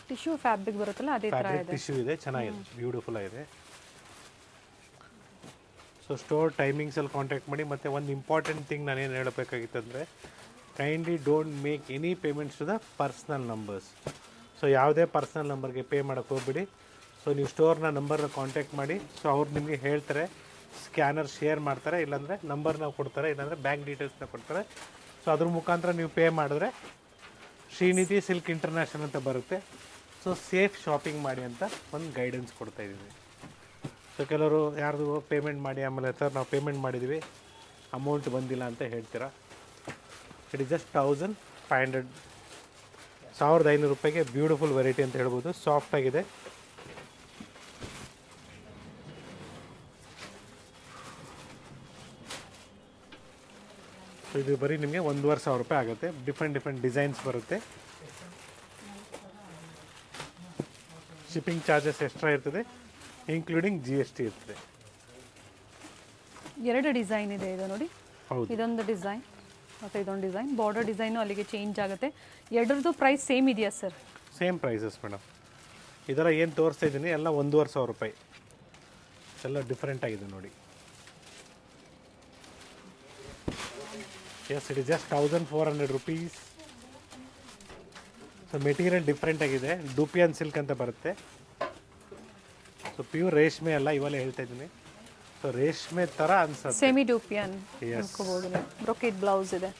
ಟಿಶ್ಯೂ ಫ್ಯಾಬ್ರಿಕ್ ಬರುತ್ತಲ್ಲ ಅದೇ ಥರ ಇದೆ. ಟಿಶ್ಯೂ ಇದೆ, ಚೆನ್ನಾಗಿದೆ, ಬ್ಯೂಟಿಫುಲ್ ಆಗಿದೆ. ಸೊ ಸ್ಟೋರ್ ಟೈಮಿಂಗ್ಸಲ್ಲಿ ಕಾಂಟ್ಯಾಕ್ಟ್ ಮಾಡಿ. ಮತ್ತು ಒಂದು ಇಂಪಾರ್ಟೆಂಟ್ ಥಿಂಗ್ ನಾನೇನು ಹೇಳಬೇಕಾಗಿತ್ತಂದರೆ, kindly don't make any payments to the personal numbers. So ಯಾವುದೇ ಪರ್ಸ್ನಲ್ ನಂಬರ್ಗೆ ಪೇ ಮಾಡೋಕ್ಕೆ ಹೋಗ್ಬಿಡಿ. ಸೊ ನೀವು ಸ್ಟೋರ್ನ ನಂಬರ್ನ ಕಾಂಟ್ಯಾಕ್ಟ್ ಮಾಡಿ. ಸೊ ಅವ್ರು ನಿಮಗೆ ಹೇಳ್ತಾರೆ, ಸ್ಕ್ಯಾನರ್ ಶೇರ್ ಮಾಡ್ತಾರೆ, ಇಲ್ಲಾಂದರೆ ನಂಬರ್ನ ಕೊಡ್ತಾರೆ, ಇಲ್ಲಾಂದರೆ ಬ್ಯಾಂಕ್ ಡೀಟೇಲ್ಸ್ನ ಕೊಡ್ತಾರೆ. ಸೊ ಅದ್ರ ಮುಖಾಂತರ ನೀವು ಪೇ ಮಾಡಿದ್ರೆ ಶ್ರೀನಿಧಿ ಸಿಲ್ಕ್ ಇಂಟರ್ನ್ಯಾಷನಲ್ ಅಂತ ಬರುತ್ತೆ. ಸೊ ಸೇಫ್ ಶಾಪಿಂಗ್ ಮಾಡಿ ಅಂತ ಒಂದು ಗೈಡೆನ್ಸ್ ಕೊಡ್ತಾ ಇದ್ದೀವಿ. ಸೊ ಕೆಲವರು ಯಾರ್ದು ಪೇಮೆಂಟ್ ಮಾಡಿ ಆಮೇಲೆ ಸರ್ ನಾವು ಪೇಮೆಂಟ್ ಮಾಡಿದ್ದೀವಿ, ಅಮೌಂಟ್ ಬಂದಿಲ್ಲ ಅಂತ ಹೇಳ್ತೀರಾ. ಇಟ್ ಇಸ್ ಜಸ್ಟ್ 1500 ರೂಪಾಯಿಗೆ ಬ್ಯೂಟಿಫುಲ್ ವೆರೈಟಿ ಅಂತ ಹೇಳ್ಬೋದು. ಸಾಫ್ಟ್ ಆಗಿದೆ. ಸೊ ಇದು ಬರೀ ನಿಮಗೆ 1500 ರೂಪಾಯಿ ಆಗುತ್ತೆ. ಡಿಫ್ರೆಂಟ್ ಡಿಸೈನ್ಸ್ ಬರುತ್ತೆ. ಶಿಪ್ಪಿಂಗ್ ಚಾರ್ಜಸ್ ಎಕ್ಸ್ಟ್ರಾ ಇರ್ತದೆ, ಇನ್ಕ್ಲೂಡಿಂಗ್ GST ಇರ್ತದೆ. 2 ಡಿಸೈನ್ ಇದೆ ಇದು ನೋಡಿ. ಹೌದು, ಇದೊಂದು ಡಿಸೈನ್ ಮತ್ತು ಇದೊಂದು ಡಿಸೈನ್. ಬಾರ್ಡರ್ ಡಿಸೈನು ಅಲ್ಲಿಗೆ ಚೇಂಜ್ ಆಗುತ್ತೆ. ಎರಡರದ್ದು ಪ್ರೈಸ್ ಸೇಮ್ ಇದೆಯಾ ಸರ್? Same prices madam. ಇದರ ಏನು ತೋರಿಸ್ತಾ ಇದ್ದೀನಿ ಎಲ್ಲ 1500 ರೂಪಾಯಿ. ಎಲ್ಲ ಡಿಫ್ರೆಂಟ್ ಆಗಿದೆ ನೋಡಿ. Yes, it is just 1400 rupees. So material different ಆಗಿದೆ, ಡೂಪಿಯನ್ ಸಿಲ್ಕ್ ಅಂತ ಬರುತ್ತೆ. ಸೊ ಪ್ಯೂರ್ ರೇಷ್ಮೆ ಅಲ್ಲ, ಇವೆಲ್ಲ ಹೇಳ್ತಾ ಇದ್ದೀನಿ. ಸೊ ರೇಷ್ಮೆ ಥರ ಅನ್ಸುತ್ತೆ. ಸೆಮಿ ಡೂಪಿಯನ್ ಅನ್ಕೋಬಹುದು. ಬ್ರೊಕೆಟ್ ಬ್ಲೌಸ್ ಇದೆ.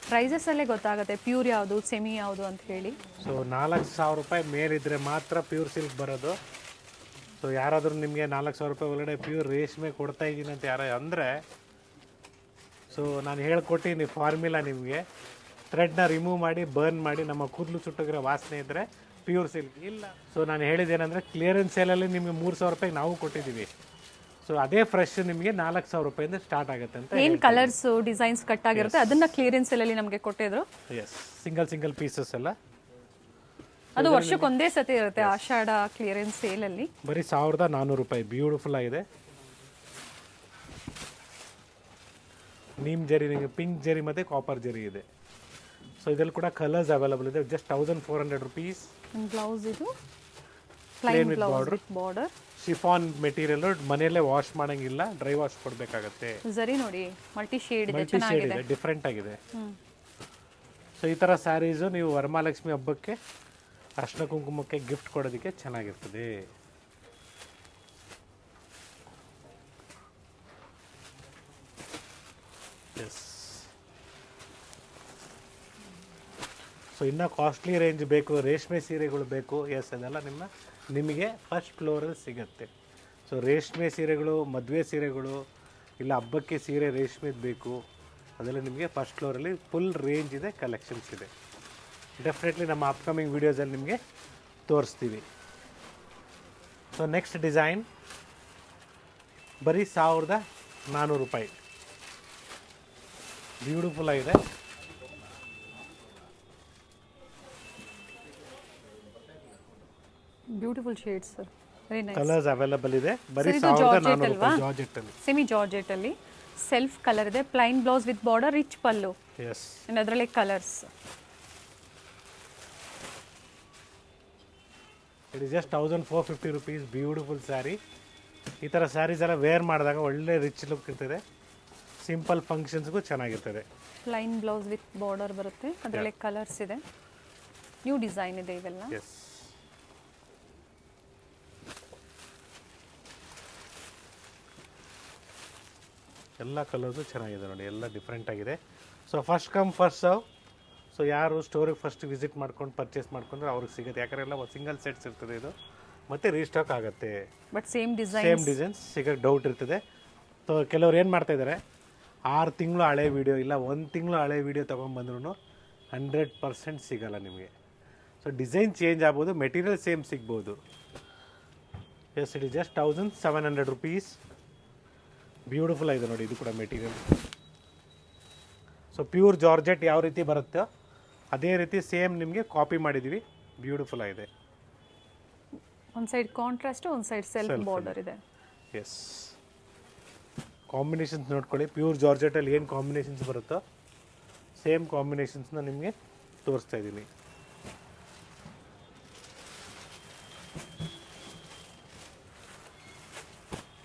ಪ್ರೈಸಸ್ ಅಲ್ಲೇ ಗೊತ್ತಾಗುತ್ತೆ ಪ್ಯೂರ್ ಯಾವುದು ಸೆಮಿ ಯಾವುದು ಅಂತ ಹೇಳಿ. ಸೊ 4000 ರೂಪಾಯಿ ಮೇಲಿದ್ರೆ ಮಾತ್ರ ಪ್ಯೂರ್ ಸಿಲ್ಕ್ ಬರೋದು. ಸೊ ಯಾರಾದರೂ ನಿಮಗೆ 4000 ರೂಪಾಯಿ ಒಳಗಡೆ ಪ್ಯೂರ್ ರೇಷ್ಮೆ ಕೊಡ್ತಾ ಇದ್ದೀನಿ ಅಂತ ಯಾರು ಅಂದರೆ, ಸೊ ನಾನು ಹೇಳ್ಕೊಟ್ಟಿನಿ ಫಾರ್ಮುಲಾ ನಿಮಗೆ. ಥ್ರೆಡ್ನ ರಿಮೂವ್ ಮಾಡಿ ಬರ್ನ್ ಮಾಡಿ ನಮ್ಮ ಕೂದಲು ಸುಟ್ಟೋಗಿರೋ ವಾಸನೆ ಇದ್ದರೆ ಪ್ಯೂರ್ ಸಿಲ್ಕ್ ಇಲ್ಲ. ಸೊ ನಾನು ಹೇಳಿದ್ದೇನೆಂದರೆ, ಕ್ಲಿಯರೆನ್ಸ್ ಸೇಲಲ್ಲಿ ನಿಮಗೆ 3000 ರೂಪಾಯಿಗೆ ನಾವು ಕೊಟ್ಟಿದ್ದೀವಿ. ಸೊ ಅದೇ ಫ್ರೆಶ್ ನಿಮಗೆ 4000 ರೂಪಾಯಿಂದ ಸ್ಟಾರ್ಟ್ ಆಗುತ್ತೆ ಅಂತ. ಏನು ಕಲರ್ಸ್ ಡಿಸೈನ್ಸ್ ಕಟ್ ಆಗಿರುತ್ತೆ ಅದನ್ನ ಕ್ಲಿಯರೆನ್ಸ್ ಸೇಲಲ್ಲಿ ನಮಗೆ ಕೊಟ್ಟಿದ್ರು. ಎಸ್, ಸಿಂಗಲ್ ಪೀಸಸ್ ಎಲ್ಲ. ಅದು ವರ್ಷಕ್ಕೆ ಒಂದೇ ಸತಿ ಇರುತ್ತೆ ಆಷಾಢ ಕ್ಲಿಯರೆನ್ಸ್ ಸೇಲಲ್ಲಿ. ಬರೀ 1400 ರೂಪಾಯಿ. ಬ್ಯೂಟಿಫುಲ್ ಆಗಿದೆ. ನೀಮ್ ಜರಿ, ನಿಮಗೆ ಪಿಂಕ್ ಜರಿ ಮತ್ತು ಕಾಪರ್ ಜರಿ ಇದೆ. ಸೊ ಇದರಲ್ಲಿ ಕೂಡ ಕಲರ್ಸ್ ಅವೈಲಬಲ್ ಇದೆ. Just 1400 rupees. ಬ್ಲೌಸ್ ಇದು plain blouse with border. Chiffon material, ಮನೆಯಲ್ಲೇ ವಾಶ್ ಮಾಡಂಗಿಲ್ಲ, ಡ್ರೈ ವಾಶ್ ಕೊಡಬೇಕಾಗತ್ತೆ. ಜರಿ ನೋಡಿ ಮಲ್ಟಿ ಶೇಡ್ ಇದೆ, ಮಲ್ಟಿ ಶೇಡ್ ಇದೆ, ಡಿಫ್ರೆಂಟ್ ಆಗಿದೆ. ಸೊ ಈ ಥರ ಸ್ಯಾರೀಸು ನೀವು ವರಮಹಾಲಕ್ಷ್ಮಿ ಹಬ್ಬಕ್ಕೆ ಅರ್ಶಿನ ಕುಂಕುಮಕ್ಕೆ ಗಿಫ್ಟ್ ಕೊಡೋದಕ್ಕೆ ಚೆನ್ನಾಗಿರ್ತದೆ. ಎಸ್. ಸೊ ಇನ್ನೂ ಕಾಸ್ಟ್ಲಿ ರೇಂಜ್ ಬೇಕು, ರೇಷ್ಮೆ ಸೀರೆಗಳು ಬೇಕು. ಎಸ್, ಅದೆಲ್ಲ ನಿಮಗೆ ಫಸ್ಟ್ ಫ್ಲೋರಲ್ಲಿ ಸಿಗುತ್ತೆ. ಸೊ ರೇಷ್ಮೆ ಸೀರೆಗಳು, ಮದುವೆ ಸೀರೆಗಳು, ಇಲ್ಲ ಹಬ್ಬಕ್ಕೆ ಸೀರೆ ರೇಷ್ಮೆದು ಬೇಕು, ಅದೆಲ್ಲ ನಿಮಗೆ ಫಸ್ಟ್ ಫ್ಲೋರಲ್ಲಿ ಫುಲ್ ರೇಂಜ್ ಇದೆ, ಕಲೆಕ್ಷನ್ಸ್ ಇದೆ. ಡೆಫಿನೆಟ್ಲಿ ನಮ್ಮ ಅಪ್ಕಮಿಂಗ್ ವೀಡಿಯೋಸಲ್ಲಿ ನಿಮಗೆ ತೋರಿಸ್ತೀವಿ. ಸೊ ನೆಕ್ಸ್ಟ್ ಡಿಸೈನ್ ಬರೀ 1400 ರೂಪಾಯಿ. ಬ್ಯೂಟಿಫುಲ್ ಆಗಿದೆ. Beautiful shades sir, very nice. Colours available ಇದೆ. ಬರೀ 1400 ರೂಪಾಯಿ ಜಾರ್ಜೆಟ್ ಅಲ್ಲಿ, ಸೆಮಿ ಜಾರ್ಜೆಟ್ ಅಲ್ಲಿ ಸೆಲ್ಫ್ ಕಲರ್ ಇದೆ. Plain blouse with border, rich pallu. Yes, ಅದರಲ್ಲಿ colours. It is just 1450 rupees. Beautiful sari. ಈ ಥರ ಸ್ಯಾರೀಸ್ ಎಲ್ಲ ವೇರ್ ಮಾಡಿದಾಗ ಒಳ್ಳೆ ರಿಚ್ ಲುಕ್ ಇರ್ತದೆ. ಸಿಂಪಲ್ ಫಂಕ್ಷನ್ಸ್ಗೂ ಚೆನ್ನಾಗಿರ್ತದೆ. ಪ್ಲೈನ್ ಬ್ಲೌಸ್ ವಿತ್ ಬಾರ್ಡರ್ ಬರುತ್ತೆ, ಅದರಲ್ಲಿ ಕಲರ್ಸ್ ಇದೆ. ನ್ಯೂ ಡಿಸೈನ್ ಇದೆ ಇವೆಲ್ಲ. ಎಸ್, ಎಲ್ಲ ಕಲರ್ಸು ಚೆನ್ನಾಗಿದೆ ನೋಡಿ, ಎಲ್ಲ ಡಿಫ್ರೆಂಟ್ ಆಗಿದೆ. So first come first serve. So ಯಾರು ಸ್ಟೋರಿಗೆ ಫಸ್ಟ್ ವಿಸಿಟ್ ಮಾಡ್ಕೊಂಡು ಪರ್ಚೇಸ್ ಮಾಡ್ಕೊಂಡ್ರೆ ಅವ್ರಿಗೆ ಸಿಗುತ್ತೆ. ಯಾಕಂದರೆ ಎಲ್ಲ ಸಿಂಗಲ್ ಸೆಟ್ಸ್ ಇರ್ತದೆ ಇದು, ಮತ್ತು ರೀಸ್ಟಾಕ್ ಆಗುತ್ತೆ. ಬಟ್ ಸೇಮ್ ಡಿಸೈನ್ಸ್ ಸಿಗೋಕ್ಕೆ ಡೌಟ್ ಇರ್ತದೆ. ಸೊ ಕೆಲವ್ರು ಏನು ಮಾಡ್ತಾಯಿದ್ದಾರೆ, 6 ತಿಂಗಳು ಹಳೆ ವೀಡಿಯೋ ಇಲ್ಲ 1 ತಿಂಗಳು ಹಳೆ ವೀಡಿಯೋ ತೊಗೊಂಡ್ಬಂದ್ರೂ 100% ಸಿಗೋಲ್ಲ ನಿಮಗೆ. ಸೊ ಡಿಸೈನ್ ಚೇಂಜ್ ಆಗ್ಬೋದು, ಮೆಟೀರಿಯಲ್ ಸೇಮ್ ಸಿಗ್ಬೋದು. Yes, it is just 1700 rupees. Beautiful ಆಗಿದೆ ನೋಡಿ, ಇದು ಕೂಡ ಮೆಟೀರಿಯಲ್. ಸೊ ಪ್ಯೂರ್ ಜಾರ್ಜೆಟ್ ಯಾವ ರೀತಿ ಬರುತ್ತೋ ಅದೇ ರೀತಿ ಸೇಮ್ ನಿಮಗೆ ಕಾಪಿ ಮಾಡಿದ್ದೀವಿ. ಬ್ಯೂಟಿಫುಲ್ ಆಗಿದೆ. ಒಂದು ಸೈಡ್ ಕಾಂಟ್ರಾಸ್ಟ್, ಒಂದು ಸೈಡ್ ಸೆಲ್ಫ್ ಬಾರ್ಡರ್ ಇದೆ. ಎಸ್, ಕಾಂಬಿನೇಷನ್ಸ್ ನೋಡ್ಕೊಳ್ಳಿ. ಪ್ಯೂರ್ ಜಾರ್ಜೆಟಲ್ಲಿ ಏನು ಕಾಂಬಿನೇಷನ್ಸ್ ಬರುತ್ತೋ ಸೇಮ್ ಕಾಂಬಿನೇಷನ್ಸ್ನ ನಿಮಗೆ ತೋರಿಸ್ತಾ ಇದ್ದೀನಿ.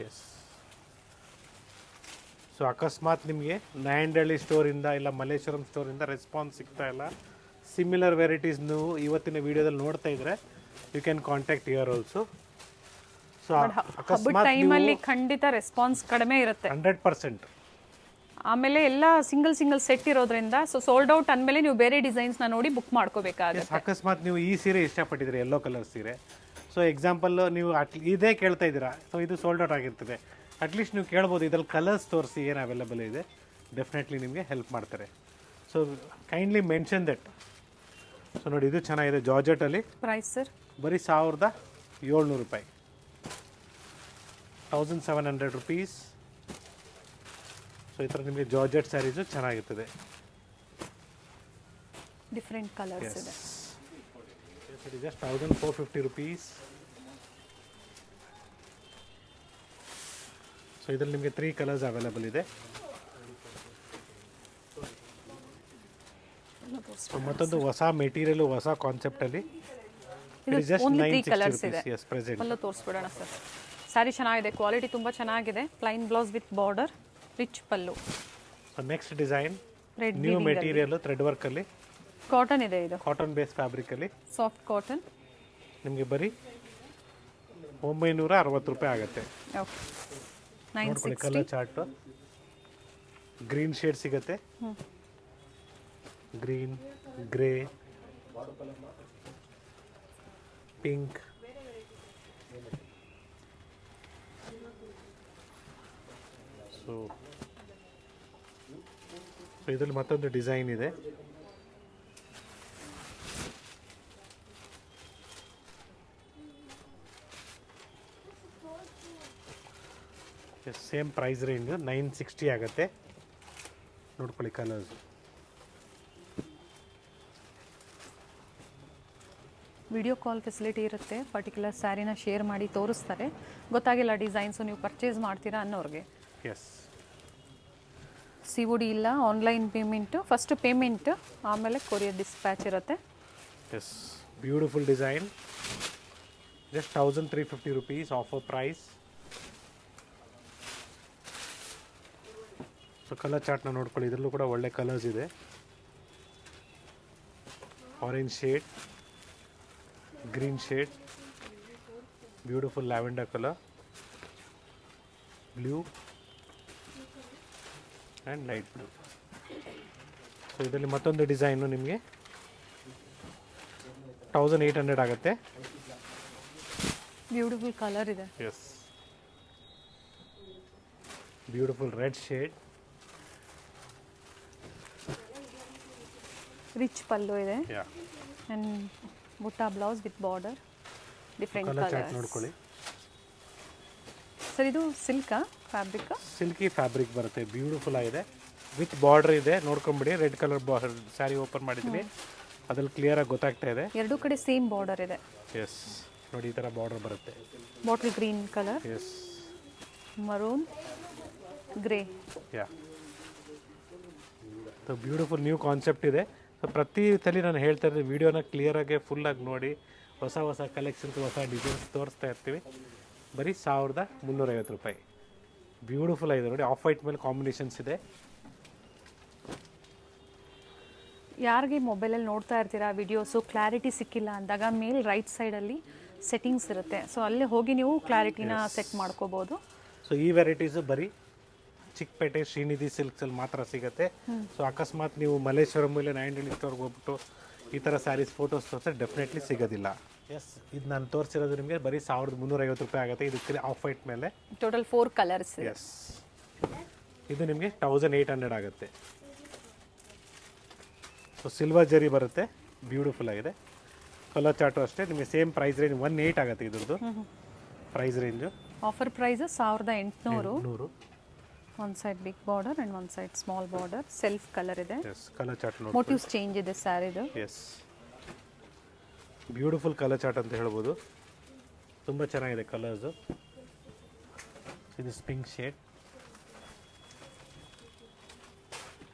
ಎಸ್. ಸೊ ಅಕಸ್ಮಾತ್ ನಿಮಗೆ ನಾಯಂಡಹಳ್ಳಿ ಸ್ಟೋರಿಂದ ಇಲ್ಲ ಮಲ್ಲೇಶ್ವರಂ ಸ್ಟೋರಿಂದ ರೆಸ್ಪಾನ್ಸ್ ಸಿಗ್ತಾ ಇಲ್ಲ, ಸಿಮಿಲರ್ ವೆರೈಟೀಸ್ ನೀವು ಇವತ್ತಿನ ವಿಡಿಯೋದಲ್ಲಿ ನೋಡ್ತಾ ಇದ್ರೆ you can contact your also. So ಹಬ್ಬದ ಟೈಮಲ್ಲಿ ಖಂಡಿತ ರೆಸ್ಪಾನ್ಸ್ ಕಡಿಮೆ ಇರುತ್ತೆ, 100%. ಆಮೇಲೆ ಎಲ್ಲ ಸಿಂಗಲ್ ಸೆಟ್ ಇರೋದ್ರಿಂದ ಸೊ ಸೋಲ್ಡ್ ಔಟ್ ಅಂದಮೇಲೆ ನೀವು ಬೇರೆ ಡಿಸೈನ್ಸ್ನ ನೋಡಿ ಬುಕ್ ಮಾಡ್ಕೋಬೇಕಾಗುತ್ತೆ. ಅಕಸ್ಮಾತ್ ನೀವು ಈ ಸೀರೆ ಇಷ್ಟಪಟ್ಟಿದ್ದೀರಿ, ಯೆಲ್ಲೋ ಕಲರ್ ಸೀರೆ, ಸೊ ಎಕ್ಸಾಂಪಲ್ ನೀವು ಇದೇ ಕೇಳ್ತಾ ಇದ್ದೀರಾ, ಸೊ ಇದು ಸೋಲ್ಡ್ ಔಟ್ ಆಗಿರ್ತದೆ. ಅಟ್ಲೀಸ್ಟ್ ನೀವು ಕೇಳ್ಬೋದು ಇದ್ರಲ್ಲಿ ಕಲರ್ಸ್ ತೋರಿಸಿ ಏನು ಅವೈಲೇಬಲ್ ಇದೆ, ಡೆಫಿನೆಟ್ಲಿ ನಿಮಗೆ ಹೆಲ್ಪ್ ಮಾಡ್ತಾರೆ. So kindly mention that. So ನೋಡಿ, ಇದು ಚೆನ್ನಾಗಿದೆ ಜಾರ್ಜೆಟಲ್ಲಿ. ಪ್ರೈಸ್ ಸರ್ ಬರೀ 1700 ರೂಪಾಯಿ, 1700 rupees. ಸೊ ಈ ಥರ ನಿಮಗೆ ಜಾರ್ಜೆಟ್ ಸ್ಯಾರೀಸು ಚೆನ್ನಾಗಿರ್ತದೆ. ಡಿಫ್ರೆಂಟ್ ಕಲರ್ಸ್ ಇದೆ. It is just 1450 rupees. So ಇದರಲ್ಲಿ ನಿಮಗೆ 3 ಕಲರ್ಸ್ ಅವೈಲೇಬಲ್ ಇದೆ. ಸೊ ಮತ್ತೊಂದು ಹೊಸ ಮೆಟೀರಿಯಲ್, ಹೊಸ ಕಾನ್ಸೆಪ್ಟಲ್ಲಿ ತೋರಿಸ್ಬಿಡೋಣ ಸರ್. ಸ್ಯಾರಿ ಚೆನ್ನಾಗಿದೆ, ಕ್ವಾಲಿಟಿ ತುಂಬ ಚೆನ್ನಾಗಿದೆ. Plain blouse with border, rich pallu. So next design new material, thread ವರ್ಕಲ್ಲಿ, ಕಾಟನ್ ಇದೆ. ಇದು ಕಾಟನ್ ಬೇಸ್ ಫ್ಯಾಬ್ರಿಕಲ್ಲಿ, ಸಾಫ್ಟ್ ಕಾಟನ್. ನಿಮಗೆ ಬರೀ 960 ರೂಪಾಯಿ ಆಗುತ್ತೆ. ನೋಡ್ಕೊಳ್ಳಿ, ಕಲರ್ ಚಾರ್ಟು ಗ್ರೀನ್ ಶೇಡ್ ಸಿಗುತ್ತೆ, ಗ್ರೀನ್, ಗ್ರೇ, ಪಿಂಕ್. ಸೊ ಇದರಲ್ಲಿ ಮತ್ತೊಂದು ಡಿಸೈನ್ ಇದೆ. ಸೇಮ್ ಪ್ರೈಸ್ ರೇಂಜ್ 960 ಆಗುತ್ತೆ. ನೋಡ್ಕೊಳ್ಳಿ ಕಲರ್ಸ್. ವಿಡಿಯೋ ಕಾಲ್ ಫೆಸಿಲಿಟಿ ಇರುತ್ತೆ. ಪರ್ಟಿಕ್ಯುಲರ್ ಸ್ಯಾರಿನ ಶೇರ್ ಮಾಡಿ ತೋರಿಸ್ತಾರೆ. ಗೊತ್ತಾಗಿಲ್ಲ ಡಿಸೈನ್ಸು, ನೀವು ಪರ್ಚೇಸ್ ಮಾಡ್ತೀರಾ ಅನ್ನೋರಿಗೆ. ಎಸ್, ಸಿ ಒ ಡಿ ಇಲ್ಲ, ಆನ್ಲೈನ್ ಪೇಮೆಂಟು. ಫಸ್ಟ್ ಪೇಮೆಂಟ್, ಆಮೇಲೆ ಕೊರಿಯರ್ ಡಿಸ್ಪ್ಯಾಚ್ ಇರುತ್ತೆ. Yes, beautiful design. Just 1350 rupees offer price. So colour ಚಾರ್ಟ್ನ ನೋಡ್ಕೊಳ್ಳಿ, ಇದರಲ್ಲೂ ಕೂಡ ಒಳ್ಳೆ ಕಲರ್ಸ್ ಇದೆ. Orange shade, green shade, beautiful lavender colour, blue and light blue. So ಇದರಲ್ಲಿ ಮತ್ತೊಂದು ಡಿಸೈನು ನಿಮಗೆ 1800 ಆಗುತ್ತೆ. ಬ್ಯೂಟಿಫುಲ್ ಕಲರ್ ಇದೆ. Yes, beautiful red shade, rich pallu ಇದೆ. Yeah, and butta blouse with border, different colour chart colours. ನೋಡ್ಕೊಳ್ಳಿ. ಸರ್ ಇದು ಸಿಲ್ಕಾ ಫ್ಯಾಬ್ರಿಕ್? ಸಿಲ್ಕಿ ಫ್ಯಾಬ್ರಿಕ್ ಬರುತ್ತೆ, ಬ್ಯೂಟಿಫುಲ್ ಆಗಿದೆ, ವಿತ್ ಬಾರ್ಡರ್ ಇದೆ. ನೋಡ್ಕೊಂಬಿಡಿ, ರೆಡ್ ಕಲರ್ ಸ್ಯಾರಿ ಓಪನ್ ಮಾಡಿದ್ದೀನಿ, ಅದ್ರಲ್ಲಿ ಕ್ಲಿಯರಾಗಿ ಗೊತ್ತಾಗ್ತಾ ಇದೆ. ಎರಡೂ ಕಡೆ ಸೇಮ್ ಬಾರ್ಡರ್ ಇದೆ. ಎಸ್, ನೋಡಿ ಈ ಥರ ಬಾರ್ಡರ್ ಬರುತ್ತೆ. Bottle green colour, yes, maroon, grey. Yeah, so beautiful new concept so. So ಪ್ರತಿ ಸಲ ನಾನು ಹೇಳ್ತಾ ಇದ್ದೀನಿ, ವೀಡಿಯೋನ ಕ್ಲಿಯರಾಗಿ ಫುಲ್ಲಾಗಿ ನೋಡಿ. ಹೊಸ ಹೊಸ ಕಲೆಕ್ಷನ್ಸ್, ಹೊಸ ಡಿಸೈನ್ಸ್ ತೋರಿಸ್ತಾ ಇರ್ತೀವಿ. ಬರೀ 1350 ರೂಪಾಯಿ. ಬ್ಯೂಟಿಫುಲ್ ಆಗಿದೆ ನೋಡಿ, ಆಫ್ ವೈಟ್ ಮೇಲೆ ಕಾಂಬಿನೇಷನ್ಸ್ ಇದೆ. ಯಾರಿಗೆ ಮೊಬೈಲಲ್ಲಿ ನೋಡ್ತಾ ಇರ್ತೀರಾ ವಿಡಿಯೋಸು ಕ್ಲಾರಿಟಿ ಸಿಕ್ಕಿಲ್ಲ ಅಂದಾಗ ಮೇಲ್ ರೈಟ್ ಸೈಡಲ್ಲಿ ಸೆಟ್ಟಿಂಗ್ಸ್ ಇರುತ್ತೆ. ಸೊ ಅಲ್ಲೇ ಹೋಗಿ ನೀವು ಕ್ಲಾರಿಟಿನ ಸೆಟ್ ಮಾಡ್ಕೋಬೋದು. ಸೊ ಈ ವೆರೈಟೀಸು ಬರೀ ಚಿಕ್ಕಪೇಟೆ ಶ್ರೀನಿಧಿ ಸಿಲ್ಕ್ಸಲ್ಲಿ ಮಾತ್ರ ಸಿಗುತ್ತೆ. ಸೊ ಅಕಸ್ಮಾತ್ ನೀವು ಮಲ್ಲೇಶ್ವರಂ ಇಲ್ಲ ನಾಯಂಡಹಳ್ಳಿ ಸ್ಟೋರ್ಗೆ ಹೋಗ್ಬಿಟ್ಟು ಈ ಥರ ಸ್ಯಾರೀಸ್ ಫೋಟೋಸ್ ತೋರಿಸಿದ್ರೆ ಡೆಫಿನೆಟ್ಲಿ ಸಿಗೋದಿಲ್ಲ. ಎಸ್, ಇದು ನಾನು ತೋರಿಸಿರೋದು ನಿಮಗೆ ಬರೀ 1350 ರೂಪಾಯಿ ಆಗುತ್ತೆ. ಇದು ಆಫ್ ವೈಟ್ ಮೇಲೆ ಟೋಟಲ್ 4 ಕಲರ್ಸ್. ಎಸ್, ಇದು ನಿಮಗೆ 1800 ಆಗುತ್ತೆ. ಸೊ ಸಿಲ್ವರ್ ಜರಿ ಬರುತ್ತೆ, ಬ್ಯೂಟಿಫುಲ್ ಆಗಿದೆ. ಕಲರ್ ಚಾರ್ಟು ಅಷ್ಟೇ, ನಿಮಗೆ ಸೇಮ್ ಪ್ರೈಸ್ ರೇಂಜ್ 1800 ಆಗುತ್ತೆ ಇದ್ರದ್ದು price range. Offer price 1800. 100. One side big border and one side small border, self colour ಇದೆ. ಎಸ್, ಕಲರ್ ಚಾರ್ಟ್ ನೋಡಿ. ಮೋಟಿವ್ಸ್ ಚೇಂಜ್ ಇದೆ ಸ್ಯಾರಿದು. ಎಸ್, ಬ್ಯೂಟಿಫುಲ್ ಕಲರ್ ಚಾರ್ಟ್ ಅಂತ ಹೇಳ್ಬೋದು. ತುಂಬ ಚೆನ್ನಾಗಿದೆ ಕಲರ್ಸು. ಇದು pink shade,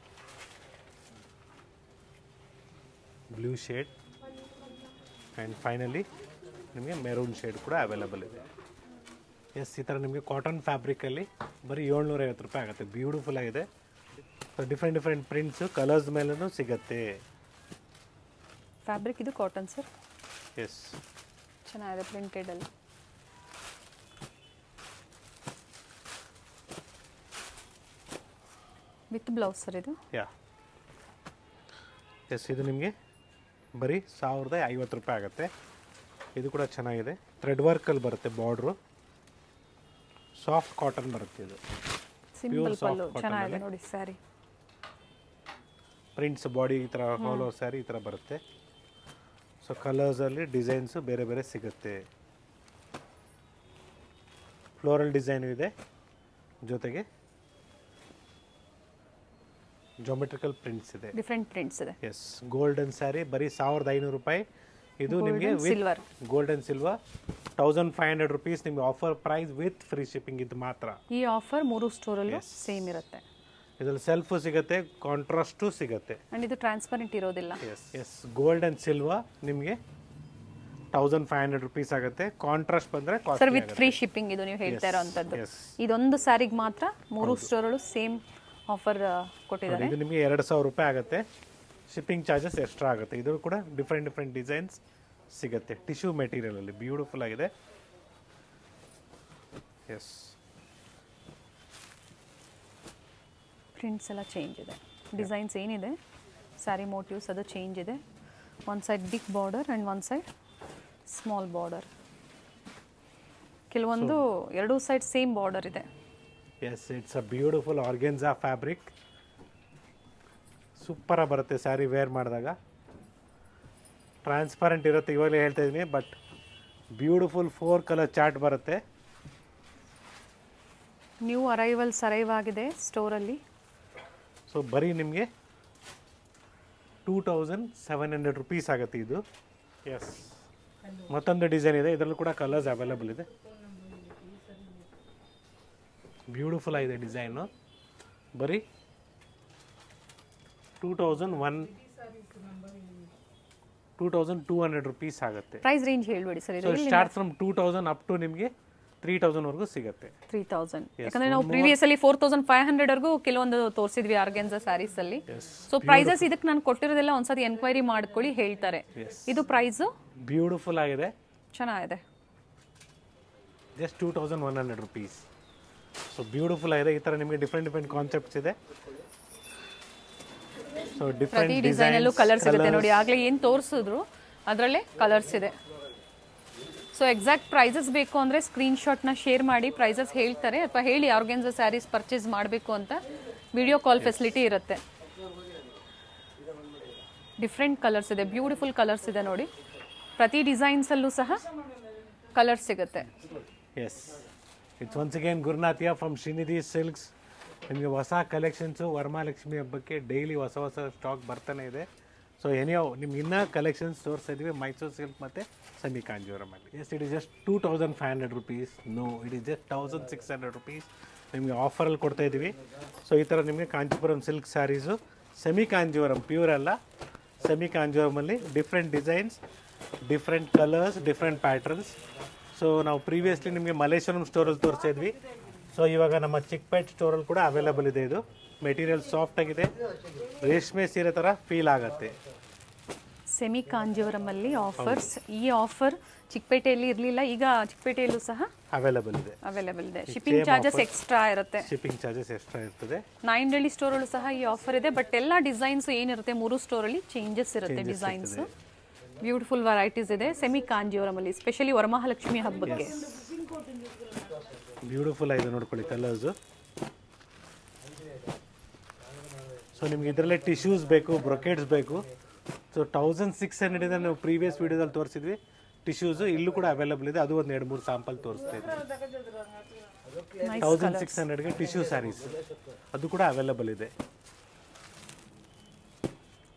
blue shade and finally ನಿಮಗೆ ಮೆರೂನ್ ಶೇಡ್ ಕೂಡ ಅವೈಲಬಲ್ ಇದೆ. ಎಸ್, ಈ ಥರ ನಿಮಗೆ ಕಾಟನ್ ಫ್ಯಾಬ್ರಿಕಲ್ಲಿ ಬರೀ 750 ರೂಪಾಯಿ ಆಗುತ್ತೆ. ಬ್ಯೂಟಿಫುಲ್ ಆಗಿದೆ. ಡಿಫ್ರೆಂಟ್ ಪ್ರಿಂಟ್ಸು ಕಲರ್ಸ್ ಮೇಲೂ ಸಿಗುತ್ತೆ. ಫ್ಯಾಬ್ರಿಕ್ ಇದು ಕಾಟನ್ ಸರ್. ಎಸ್, ಚೆನ್ನಾಗಿದೆ ಪ್ರಿಂಟೆಡಲ್ಲಿ. ವಿತ್ ಬ್ಲೌಸ್ ಸರ್ ಇದು. ಯಾ, ಎಸ್, ಇದು ನಿಮಗೆ ಬರೀ 1050 ರೂಪಾಯಿ ಆಗುತ್ತೆ. ಇದು ಕೂಡ ಚೆನ್ನಾಗಿದೆ, ಥ್ರೆಡ್ ವರ್ಕಲ್ಲಿ ಬರುತ್ತೆ ಬಾರ್ಡ್ರು. ಸಾಫ್ಟ್ ಕಾಟನ್ ಬರುತ್ತೆ ಇದು. ಸಿಂಪಲ್ ಪಲ್ಲು ಚೆನ್ನಾಗಿದೆ ನೋಡಿ ಸ್ಯಾರಿ. ಪ್ರಿಂಟ್ಸ್ ಬಾಡಿ ಈ ಥರ ಹಾಲೋ ಸ್ಯಾರಿ ಈ ಥರ ಬರುತ್ತೆ. ಸೊ ಕಲರ್ಸಲ್ಲಿ ಡಿಸೈನ್ಸು ಬೇರೆ ಬೇರೆ ಸಿಗುತ್ತೆ. ಫ್ಲೋರಲ್ ಡಿಸೈನು ಇದೆ, ಜೊತೆಗೆ ಜೋಮೆಟ್ರಿಕಲ್ ಪ್ರಿಂಟ್ಸ್ ಇದೆ, ಡಿಫ್ರೆಂಟ್ ಪ್ರಿಂಟ್ಸ್ ಇದೆ. ಎಸ್, ಗೋಲ್ಡನ್ ಸ್ಯಾರಿ ಬರೀ 1500 ರೂಪಾಯಿ. ಇದು ನಿಮಗೆ ಸಿಲ್ವರ್, ಗೋಲ್ಡನ್ ಸಿಲ್ವರ್ 1500 rupees ನಿಮಗೆ offer price with free shipping. ಇದು ಮಾತ್ರ ಈ ಆಫರ್ 3 ಸ್ಟೋರಲ್ಲೂ ಸೇಮ್ ಇರುತ್ತೆ. ಇದರಲ್ಲಿ ಸೆಲ್ಫು ಸಿಗುತ್ತೆ, ಕಾಂಟ್ರಾಸ್ಟು ಸಿಗುತ್ತೆ. ಆ್ಯಂಡ್ ಇದು ಟ್ರಾನ್ಸ್ಪರೆಂಟ್ ಇರೋದಿಲ್ಲ. ಎಸ್, ಗೋಲ್ಡ್ ಆ್ಯಂಡ್ ಸಿಲ್ವರ್ ನಿಮಗೆ 1500 rupees ಆಗುತ್ತೆ. ಕಾಂಟ್ರಾಸ್ಟ್ ಬಂದರೆ ಸರ್ ವಿತ್ ಫ್ರೀ ಶಿಪ್ಪಿಂಗ್ ಇದು ನೀವು ಹೇಳ್ತಾ ಇರೋವಂಥದ್ದು. ಇದೊಂದು ಸ್ಯಾರಿಗೆ ಮಾತ್ರ 3 ಸ್ಟೋರಲ್ಲೂ ಸೇಮ್ ಆಫರ್ ಕೊಟ್ಟಿದ್ದಾರೆ. ಇದು ನಿಮಗೆ 2000 ರೂಪಾಯಿ ಆಗುತ್ತೆ. ಶಿಪ್ಪಿಂಗ್ ಚಾರ್ಜಸ್ ಎಕ್ಸ್ಟ್ರಾ ಆಗುತ್ತೆ. ಇದು ಕೂಡ ಡಿಫ್ರೆಂಟ್ ಡಿಸೈನ್ಸ್ ಸಿಗುತ್ತೆ. ಟಿಶ್ಯೂ ಮೆಟೀರಿಯಲಲ್ಲಿ ಬ್ಯೂಟಿಫುಲ್ ಆಗಿದೆ. ಎಸ್, ಪ್ರಿಂಟ್ಸ್ ಎಲ್ಲ ಚೇಂಜ್ ಇದೆ, ಡಿಸೈನ್ಸ್ ಏನಿದೆ ಸ್ಯಾರಿ ಮೋಟಿವ್ಸ್ ಅದು ಚೇಂಜ್ ಇದೆ. One side big border and one side small border. ಕೆಲವೊಂದು ಎರಡೂ ಸೈಡ್ ಸೇಮ್ ಬಾರ್ಡರ್ ಇದೆ. Yes, it's a beautiful organza fabric. ಸೂಪರಾಗಿ ಬರುತ್ತೆ ಸ್ಯಾರಿ ವೇರ್ ಮಾಡಿದಾಗ. ಟ್ರಾನ್ಸ್ಪರೆಂಟ್ ಇರುತ್ತೆ, ಇವಾಗಲೇ ಹೇಳ್ತಾ ಇದ್ದೀನಿ. ಬಟ್ ಬ್ಯೂಟಿಫುಲ್ 4 ಕಲರ್ ಚಾರ್ಟ್ ಬರುತ್ತೆ. ನ್ಯೂ ಅರೈವಲ್ಸ್ ಅರೈವ್ ಆಗಿದೆ ಸ್ಟೋರಲ್ಲಿ. ಸೊ ಬರೀ ನಿಮಗೆ 2700 rupees ಆಗುತ್ತೆ ಇದು. ಎಸ್, ಮತ್ತೊಂದು ಡಿಸೈನ್ ಇದೆ, ಇದರಲ್ಲೂ ಕೂಡ ಕಲರ್ಸ್ ಅವೈಲಬಲ್ ಇದೆ. ಬ್ಯೂಟಿಫುಲ್ ಆಗಿದೆ ಡಿಸೈನು. ಬರೀ 2200 ರುಪೀಸ್ ಆಗುತ್ತೆ. ಪ್ರೈಸ್ ರೇಂಜ್ ಹೇಳ್ಬೇಡಿ sir so start from 2000 up to ನಿಮಗೆ 3000 ವರೆಗೂ ಸಿಗುತ್ತೆ. 3000 ಯಾಕಂದ್ರೆ ನಾವು ಪ್ರೀವಿಯಸ್ ಅಲ್ಲಿ 4500 ವರೆಗೂ ಕೆಲವೊಂದು ತೋರಿಸಿದ್ವಿ ಆರ್ಗೆನ್ಸಾ ಸ್ಯಾರೀಸ್ ಅಲ್ಲಿ. ಸೊ ಪ್ರೈಸಸ್ ಇದಕ್ಕೆ ನಾನು ಕೊಟ್ಟಿರೋದೆಲ್ಲ ಒಂದ್ಸತಿ ಎನ್ಕ್ವೈರಿ ಮಾಡ್ಕೊಳ್ಳಿ, ಹೇಳ್ತಾರೆ. ಇದು ಪ್ರೈಸ್ ಬ್ಯೂಟಿಫುಲ್ ಆಗಿದೆ, ಚೆನ್ನಾಗಿದೆ, ಜಸ್ಟ್ 2100 ರುಪೀಸ್. ಸೊ ಬ್ಯೂಟಿಫುಲ್ ಆಗಿದೆ. ಈ ತರ ನಿಮಗೆ ಡಿಫ್ರೆಂಟ್ ಕಾನ್ಸೆಪ್ಟ್ಸ್ ಇದೆ. ಸೊ ಪ್ರತಿ ಡಿಫ್ರೆಂಟ್ ಡಿಸೈನ್ ಅಲ್ಲೂ ಕಲರ್ಸ್ ಸಿಗುತ್ತೆ ನೋಡಿ. ಆಗ್ಲೇ ಏನ್ ತೋರಿಸಿದ್ರು ಅದರಲ್ಲೇ ಕಲರ್ಸ್ ಇದೆ. ಸೊ ಎಕ್ಸಾಕ್ಟ್ ಪ್ರೈಸಸ್ ಬೇಕು ಅಂದರೆ ಸ್ಕ್ರೀನ್ಶಾಟ್ನ ಶೇರ್ ಮಾಡಿ, ಪ್ರೈಸಸ್ ಹೇಳ್ತಾರೆ, ಅಥವಾ ಹೇಳಿ ಆರ್ಗೆನ್ಸಾ ಸ್ಯಾರೀಸ್ ಪರ್ಚೇಸ್ ಮಾಡಬೇಕು ಅಂತ. ವಿಡಿಯೋ ಕಾಲ್ ಫೆಸಿಲಿಟಿ ಇರುತ್ತೆ. ಡಿಫ್ರೆಂಟ್ ಕಲರ್ಸ್ ಇದೆ, ಬ್ಯೂಟಿಫುಲ್ ಕಲರ್ಸ್ ಇದೆ ನೋಡಿ. ಪ್ರತಿ ಡಿಸೈನ್ಸಲ್ಲೂ ಸಹ ಕಲರ್ ಸಿಗುತ್ತೆ. ಎಸ್, ಇಟ್ಸ್ ಒನ್ಸ್ ಅಗೇನ್ ಗುರುನಾಥಿಯಾ ಫ್ರಮ್ ಶ್ರೀನಿಧಿ ಸಿಲ್ಕ್ಸ್. ನಿಮಗೆ ಹೊಸ ಕಲೆಕ್ಷನ್ಸು ವರಮಹಾಲಕ್ಷ್ಮಿ ಹಬ್ಬಕ್ಕೆ ಡೈಲಿ ಹೊಸ ಸ್ಟಾಕ್ ಬರ್ತಾನೆ ಇದೆ. ಸೊ ಎನಿಯೋ ನಿಮ್ಗೆ ಇನ್ನೂ ಕಲೆಕ್ಷನ್ಸ್ ತೋರಿಸ್ತಾ ಇದ್ವಿ ಮೈಸೂರು ಸಿಲ್ಕ್ ಮತ್ತು ಸೆಮಿ ಕಾಂಜೀವರಮಲ್ಲಿ. Yes, it is just 2500 rupees. No, it is just 1600 rupees. ನಿಮಗೆ ಆಫರಲ್ಲಿ ಕೊಡ್ತಾ ಇದ್ದೀವಿ. ಸೊ ಈ ಥರ ನಿಮಗೆ Kanchipuram silk saris semi Kanjeevaram, pure ಅಲ್ಲ, ಸೆಮಿ ಕಾಂಜೀವರಮಲ್ಲಿ different designs, different colours, different patterns. So ನಾವು ಪ್ರೀವಿಯಸ್ಲಿ ನಿಮಗೆ ಮಲೇಶ್ವರಂ ಸ್ಟೋರಲ್ಲಿ ತೋರಿಸ್ತಾ ಇದ್ವಿ. ಸೊ ಇವಾಗ ನಮ್ಮ ಚಿಕ್ಕಪೇಟ್ ಸ್ಟೋರಲ್ಲಿ ಕೂಡ ಅವೈಲೇಬಲ್ ಇದೆ. ಇದು ಮೆಟೀರಿಯಲ್ ಸಾಫ್ಟ್ ಆಗಿದೆ, ರೇಷ್ಮೆ ಸೀರೆ ಥರ ಫೀಲ್ ಆಗುತ್ತೆ. ಸೆಮಿ ಕಾಂಜೀವರಮಲ್ಲಿ ಆಫರ್ಸ್. ಈ ಆಫರ್ ಚಿಕ್ಕಪೇಟೆಯಲ್ಲಿ ಇರಲಿಲ್ಲ, ಈಗ ಚಿಕ್ಕಪೇಟೆಯಲ್ಲೂ ಸಹ ಅವೈಲೇಬಲ್ ಇದೆ. ಶಿಪ್ಪಿಂಗ್ ಚಾರ್ಜಸ್ ಎಕ್ಸ್ಟ್ರಾ ಇರುತ್ತೆ. ಶಿಪ್ಪಿಂಗ್ ಚಾರ್ಜಸ್ ಎಕ್ಸ್ಟ್ರಾ ಇರ್ತದೆ. ನಾಯಿಂಡಳ್ಳಿ ಸ್ಟೋರಲ್ಲೂ ಸಹ ಈ ಆಫರ್ ಇದೆ. ಬಟ್ ಎಲ್ಲ ಡಿಸೈನ್ಸ್ ಏನಿರುತ್ತೆ ಮೂರು ಸ್ಟೋರಲ್ಲಿ ಚೇಂಜಸ್ ಇರುತ್ತೆ. ಡಿಸೈನ್ಸ್ ಬ್ಯೂಟಿಫುಲ್ ವೆರೈಟೀಸ್ ಇದೆ ಸೆಮಿ ಕಾಂಜೀವರಮಲ್ಲಿ, ಸ್ಪೆಷಲಿ ವರಮಹಾಲಕ್ಷ್ಮಿ ಹಬ್ಬಕ್ಕೆ. ಬ್ಯೂಟಿಫುಲ್ ಆಗಿದೆ ನೋಡ್ಕೊಳ್ಳಿ ಕಲರ್ಸು. ಸೊ ನಿಮ್ಗೆ ಇದರಲ್ಲೇ ಟಿಶ್ಯೂಸ್ ಬೇಕು, ಬ್ರೊಕೆಟ್ಸ್ ಬೇಕು. ಸೊ 1600 ಇದೆ, ನಾವು ಪ್ರೀವಿಯಸ್ ವೀಡಿಯೋದಲ್ಲಿ ತೋರಿಸಿದ್ವಿ. ಟಿಶ್ಯೂಸು ಇಲ್ಲೂ ಕೂಡ ಅವೈಲೇಬಲ್ ಇದೆ. ಅದು ಒಂದು 2-3 ಸ್ಯಾಂಪಲ್ ತೋರಿಸ್ತಾ ಇದ್ವಿ. 1600ಗೆ ಟಿಶ್ಯೂ ಸ್ಯಾರೀಸ್ ಅದು ಕೂಡ ಅವೈಲೇಬಲ್ ಇದೆ.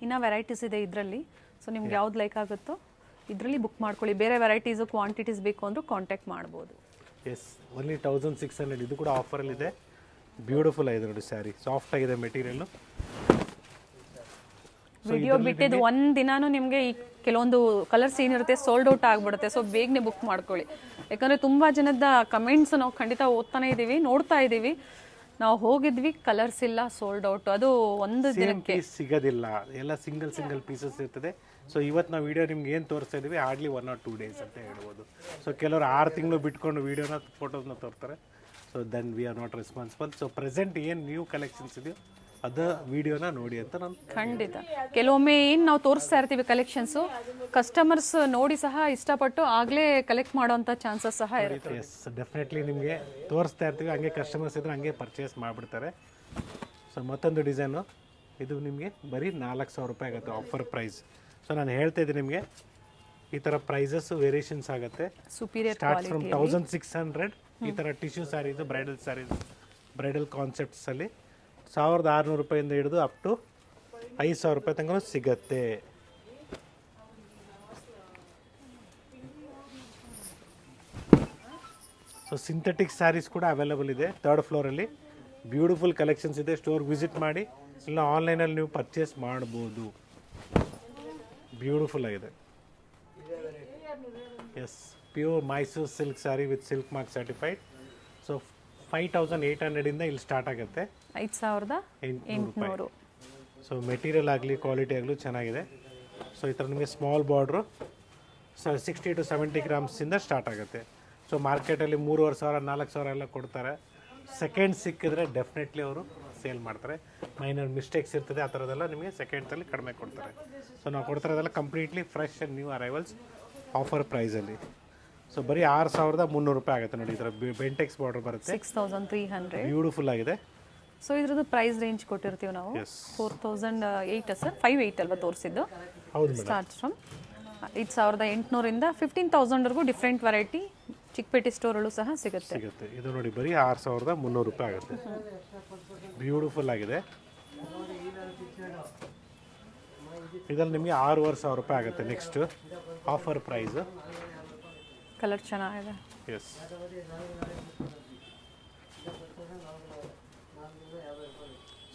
ಇನ್ನು ವೆರೈಟೀಸ್ ಇದೆ ಇದರಲ್ಲಿ. ಸೊ ನಿಮ್ಗೆ ಯಾವ್ದು ಲೈಕ್ ಆಗುತ್ತೋ ಇದರಲ್ಲಿ ಬುಕ್ ಮಾಡ್ಕೊಳ್ಳಿ. ಬೇರೆ ವೆರೈಟೀಸು ಕ್ವಾಂಟಿಟೀಸ್ ಬೇಕು ಅಂದರೂ ಕಾಂಟ್ಯಾಕ್ಟ್ ಮಾಡ್ಬೋದು. Yes, only 1600. ಇದು ಕೂಡ ಆಫರಲ್ಲಿದೆ. ಬ್ಯೂಟಿಫುಲ್ ಆಗಿದೆ ನೋಡಿ ಸ್ಯಾರಿ, ಸಾಫ್ಟ್ ಆಗಿದೆ ಮೆಟೀರಿಯಲ್ಲು. ವಿಡಿಯೋ ಬಿಟ್ಟಿದ್ದು ಒಂದು ದಿನಾನು ನಿಮಗೆ ಈ ಕೆಲವೊಂದು ಕಲರ್ಸ್ ಏನಿರುತ್ತೆ ಸೋಲ್ಡ್ ಔಟ್ ಆಗಿಬಿಡುತ್ತೆ. ಸೊ ಬೇಗನೆ ಬುಕ್ ಮಾಡ್ಕೊಳ್ಳಿ. ಯಾಕಂದರೆ ತುಂಬ ಜನದ ಕಮೆಂಟ್ಸ್ ನಾವು ಖಂಡಿತ ಓದ್ತಾನೆ ಇದ್ದೀವಿ, ನೋಡ್ತಾ ಇದ್ದೀವಿ. ನಾವು ಹೋಗಿದ್ವಿ, ಕಲರ್ಸ್ ಇಲ್ಲ, ಸೋಲ್ಡ್ ಔಟ್. ಅದು ಒಂದು ದಿನಕ್ಕೆ ಸಿಗೋದಿಲ್ಲ, ಎಲ್ಲ ಸಿಂಗಲ್ ಪೀಸಸ್ ಇರ್ತದೆ. ಸೊ ಇವತ್ತು ನಾವು ವಿಡಿಯೋ ನಿಮ್ಗೆ ಏನು ತೋರಿಸ್ತಾ ಇದ್ದೀವಿ ಹಾರ್ಡ್ಲಿ 1 or 2 ಡೇಸ್ ಅಂತ ಹೇಳ್ಬೋದು. ಸೊ ಕೆಲವರು 6 ತಿಂಗಳು ಬಿಟ್ಕೊಂಡು ವೀಡಿಯೋನ ಫೋಟೋಸ್ನ ತೋರ್ತಾರೆ. So then we are not responsible. So present ಏನು ನ್ಯೂ ಕಲೆಕ್ಷನ್ಸ್ ಇದೆಯೋ ಅದು ವಿಡಿಯೋನ ನೋಡಿ ಅಂತ ನಾನು ಖಂಡಿತ. ಕೆಲವೊಮ್ಮೆ ಏನು ನಾವು ತೋರಿಸ್ತಾ ಇರ್ತೀವಿ ಕಲೆಕ್ಷನ್ಸು, ಕಸ್ಟಮರ್ಸ್ ನೋಡಿ ಸಹ ಇಷ್ಟಪಟ್ಟು ಆಗಲೇ ಕಲೆಕ್ಟ್ ಮಾಡೋಂಥ ಚಾನ್ಸಸ್ ಸಹ ಇರುತ್ತೆ. ಎಸ್, ಡೆಫಿನೆಟ್ಲಿ ನಿಮಗೆ ತೋರಿಸ್ತಾ ಇರ್ತೀವಿ, ಹಂಗೆ ಕಸ್ಟಮರ್ಸ್ ಇದ್ರೆ ಹಂಗೆ ಪರ್ಚೇಸ್ ಮಾಡಿಬಿಡ್ತಾರೆ. ಸೊ ಮತ್ತೊಂದು ಡಿಸೈನು, ಇದು ನಿಮಗೆ ಬರೀ 4000 ರೂಪಾಯಿ ಆಗುತ್ತೆ ಆಫರ್ ಪ್ರೈಸ್. ಸೊ ನಾನು ಹೇಳ್ತಾ ಇದ್ದೀನಿ ನಿಮಗೆ ಈ ಥರ ಪ್ರೈಸಸ್ ವೇರಿಯೇಷನ್ಸ್ ಆಗುತ್ತೆ. Superior start from 1600. ಈ ಥರ tissue saris, bridal saris, bridal ಕಾನ್ಸೆಪ್ಟ್ಸಲ್ಲಿ 1600 ರೂಪಾಯಿಂದ ಹಿಡಿದು ಅಪ್ ಟು 5000 ರೂಪಾಯಿ ತನಕ ಸಿಗತ್ತೆ. ಸೊ ಸಿಂಥೆಟಿಕ್ ಸ್ಯಾರೀಸ್ ಕೂಡ ಅವೈಲೇಬಲ್ ಇದೆ 3rd ಫ್ಲೋರಲ್ಲಿ. ಬ್ಯೂಟಿಫುಲ್ ಕಲೆಕ್ಷನ್ಸ್ ಇದೆ. ಸ್ಟೋರ್ ವಿಸಿಟ್ ಮಾಡಿ, ಇಲ್ಲ ಆನ್ಲೈನಲ್ಲಿ ನೀವು ಪರ್ಚೇಸ್ ಮಾಡ್ಬೋದು. ಬ್ಯೂಟಿಫುಲ್ ಆಗಿದೆ. Yes, pure Mysuru silk sari with silk mark certified. So 5800ಇಂದ ಇಲ್ಲಿ ಸ್ಟಾರ್ಟ್ ಆಗುತ್ತೆ. 5800. ಸೊ ಮೆಟೀರಿಯಲ್ ಆಗಲಿ ಕ್ವಾಲಿಟಿ ಆಗಲಿ ಚೆನ್ನಾಗಿದೆ. ಸೊ ಈ ಥರ ನಿಮಗೆ ಸ್ಮಾಲ್ ಬಾರ್ಡ್ರು 60 to 70 ಗ್ರಾಮ್ಸಿಂದ ಸ್ಟಾರ್ಟ್ ಆಗುತ್ತೆ. ಸೊ ಮಾರ್ಕೆಟಲ್ಲಿ 3500 4000 ಎಲ್ಲ ಕೊಡ್ತಾರೆ. ಸೆಕೆಂಡ್ ಸಿಕ್ಕಿದ್ರೆ ಡೆಫಿನೆಟ್ಲಿ ಅವರು ಸೇಲ್ ಮಾಡ್ತಾರೆ. ಮೈನರ್ ಮಿಸ್ಟೇಕ್ಸ್ ಇರ್ತದೆ, ಆ ಥರದ್ದೆಲ್ಲ ನಿಮಗೆ ಸೆಕೆಂಡ್ಸಲ್ಲಿ ಕಡಿಮೆ ಕೊಡ್ತಾರೆ. ಸೊ ನಾವು ಕೊಡ್ತಿರೋದೆಲ್ಲ completely fresh and new arrivals offer ಪ್ರೈಸಲ್ಲಿ. ಸೊ ಬರೀ 6300 ರೂಪಾಯಿ ಆಗುತ್ತೆ ನೋಡಿ. ಈ ಥರ ಬೆಂಟೆಕ್ಸ್ ಬಾರ್ಡರ್ ಬರುತ್ತೆ, 6300. ಬ್ಯೂಟಿಫುಲ್ ಆಗಿದೆ. ಸೊ ಇದ್ರದ್ದು ಪ್ರೈಸ್ ರೇಂಜ್ ಕೊಟ್ಟಿರ್ತೀವಿ ನಾವು 4008 ಸರ್, 58 ಅಲ್ವಾ ತೋರಿಸಿದ್ದು. ಹೌದು, ಸ್ಟಾರ್ಟ್ ಫ್ರಮ್ 5800ಇಂದ 15000ವರೆಗೂ ಡಿಫ್ರೆಂಟ್ ವೆರೈಟಿ ಚಿಕ್ಕಪೇಟೆ ಸ್ಟೋರಲ್ಲೂ ಸಹ ಸಿಗುತ್ತೆ. ಇದು ನೋಡಿ ಬರೀ 6300 ರೂಪಾಯಿ ಆಗುತ್ತೆ. ಬ್ಯೂಟಿಫುಲ್ ಆಗಿದೆ. ಇದರಲ್ಲಿ ನಿಮಗೆ 6500 ರೂಪಾಯಿ ಆಗುತ್ತೆ ನೆಕ್ಸ್ಟ್ ಆಫರ್ ಪ್ರೈಸ್. ಕಲರ್ ಚೆನ್ನಾಗಿದೆ. ಎಸ್,